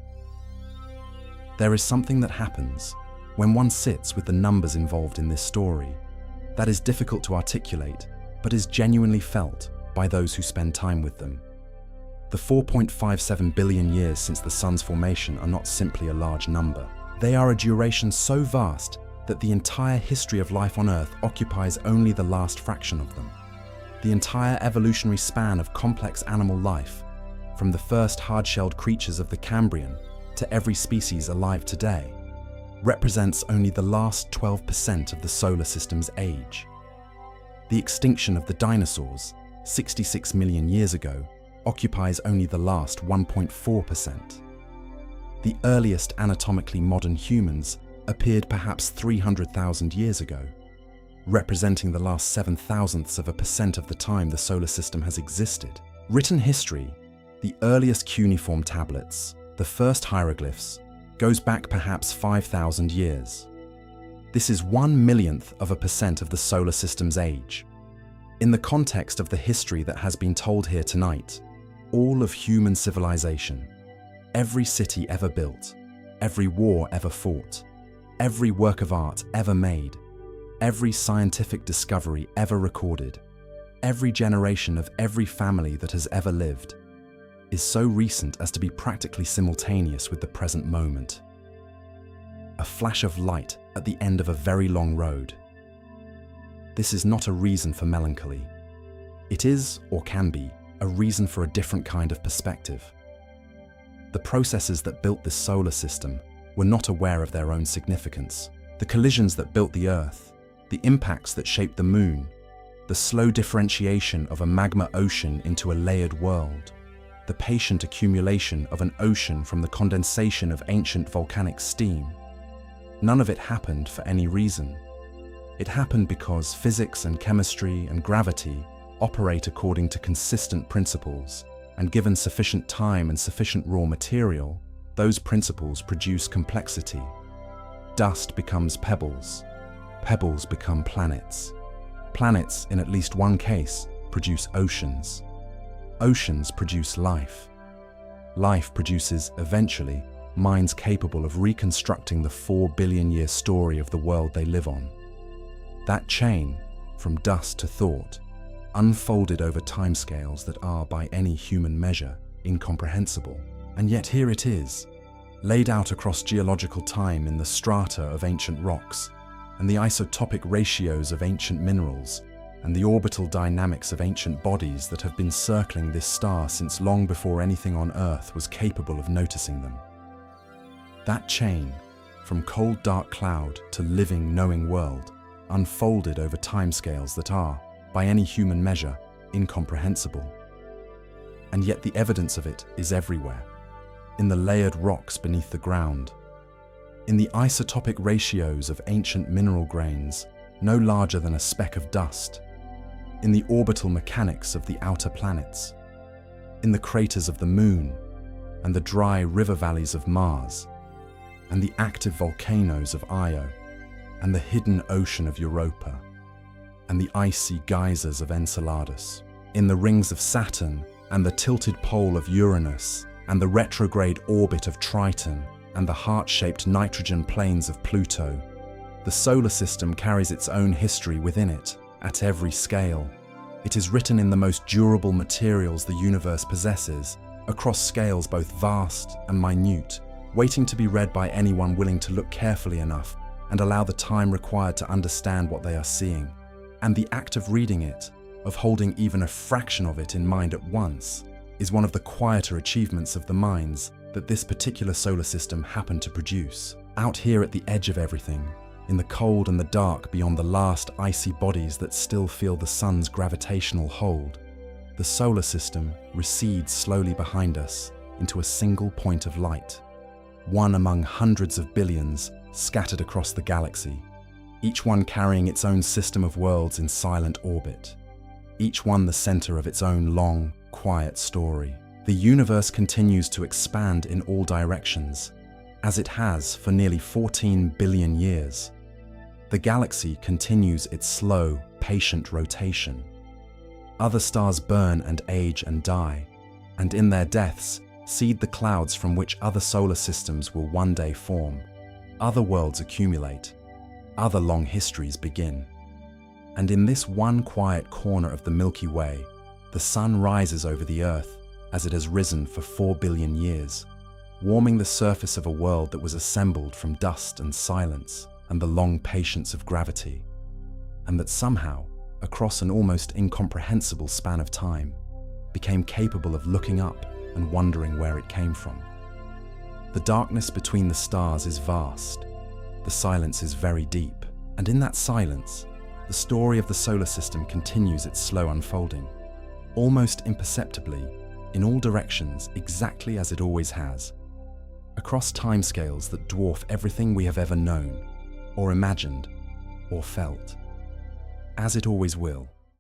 There is something that happens when one sits with the numbers involved in this story that is difficult to articulate, but is genuinely felt by those who spend time with them. The 4.57 billion years since the sun's formation are not simply a large number. They are a duration so vast that the entire history of life on Earth occupies only the last fraction of them. The entire evolutionary span of complex animal life, from the first hard-shelled creatures of the Cambrian to every species alive today, represents only the last 12% of the solar system's age. The extinction of the dinosaurs, 66 million years ago, occupies only the last 1.4%. The earliest anatomically modern humans appeared perhaps 300,000 years ago, representing the last 0.007% of the time the solar system has existed. Written history, the earliest cuneiform tablets, the first hieroglyphs, goes back perhaps 5,000 years. This is 1/1,000,000% of the solar system's age. In the context of the history that has been told here tonight, all of human civilization, every city ever built, every war ever fought, every work of art ever made, every scientific discovery ever recorded, every generation of every family that has ever lived, is so recent as to be practically simultaneous with the present moment. A flash of light at the end of a very long road. This is not a reason for melancholy. It is, or can be, a reason for a different kind of perspective. The processes that built this solar system were not aware of their own significance. The collisions that built the Earth, the impacts that shaped the Moon, the slow differentiation of a magma ocean into a layered world, the patient accumulation of an ocean from the condensation of ancient volcanic steam. None of it happened for any reason. It happened because physics and chemistry and gravity operate according to consistent principles, and given sufficient time and sufficient raw material, those principles produce complexity. Dust becomes pebbles. Pebbles become planets. Planets, in at least one case, produce oceans. Oceans produce life. Life produces, eventually, minds capable of reconstructing the 4 billion-year story of the world they live on. That chain, from dust to thought, unfolded over timescales that are, by any human measure, incomprehensible. And yet here it is, laid out across geological time in the strata of ancient rocks, and the isotopic ratios of ancient minerals, and the orbital dynamics of ancient bodies that have been circling this star since long before anything on Earth was capable of noticing them. That chain, from cold dark cloud to living knowing world, unfolded over timescales that are, by any human measure, incomprehensible. And yet the evidence of it is everywhere, in the layered rocks beneath the ground, in the isotopic ratios of ancient mineral grains, no larger than a speck of dust, in the orbital mechanics of the outer planets, in the craters of the Moon, and the dry river valleys of Mars, and the active volcanoes of Io, and the hidden ocean of Europa, and the icy geysers of Enceladus, in the rings of Saturn, and the tilted pole of Uranus, and the retrograde orbit of Triton, and the heart-shaped nitrogen plains of Pluto. The solar system carries its own history within it, at every scale. It is written in the most durable materials the universe possesses, across scales both vast and minute, waiting to be read by anyone willing to look carefully enough and allow the time required to understand what they are seeing. And the act of reading it, of holding even a fraction of it in mind at once, is one of the quieter achievements of the minds that this particular solar system happened to produce. Out here at the edge of everything, in the cold and the dark beyond the last icy bodies that still feel the sun's gravitational hold, the solar system recedes slowly behind us into a single point of light, one among hundreds of billions scattered across the galaxy, each one carrying its own system of worlds in silent orbit, each one the center of its own long, quiet story. The universe continues to expand in all directions, as it has for nearly 14 billion years. The galaxy continues its slow, patient rotation. Other stars burn and age and die, and in their deaths, seed the clouds from which other solar systems will one day form. Other worlds accumulate. Other long histories begin. And in this one quiet corner of the Milky Way, the sun rises over the Earth as it has risen for 4 billion years, warming the surface of a world that was assembled from dust and silence and the long patience of gravity, and that somehow, across an almost incomprehensible span of time, became capable of looking up and wondering where it came from. The darkness between the stars is vast, the silence is very deep, and in that silence, the story of the solar system continues its slow unfolding, almost imperceptibly, in all directions exactly as it always has, across timescales that dwarf everything we have ever known, or imagined, or felt, as it always will.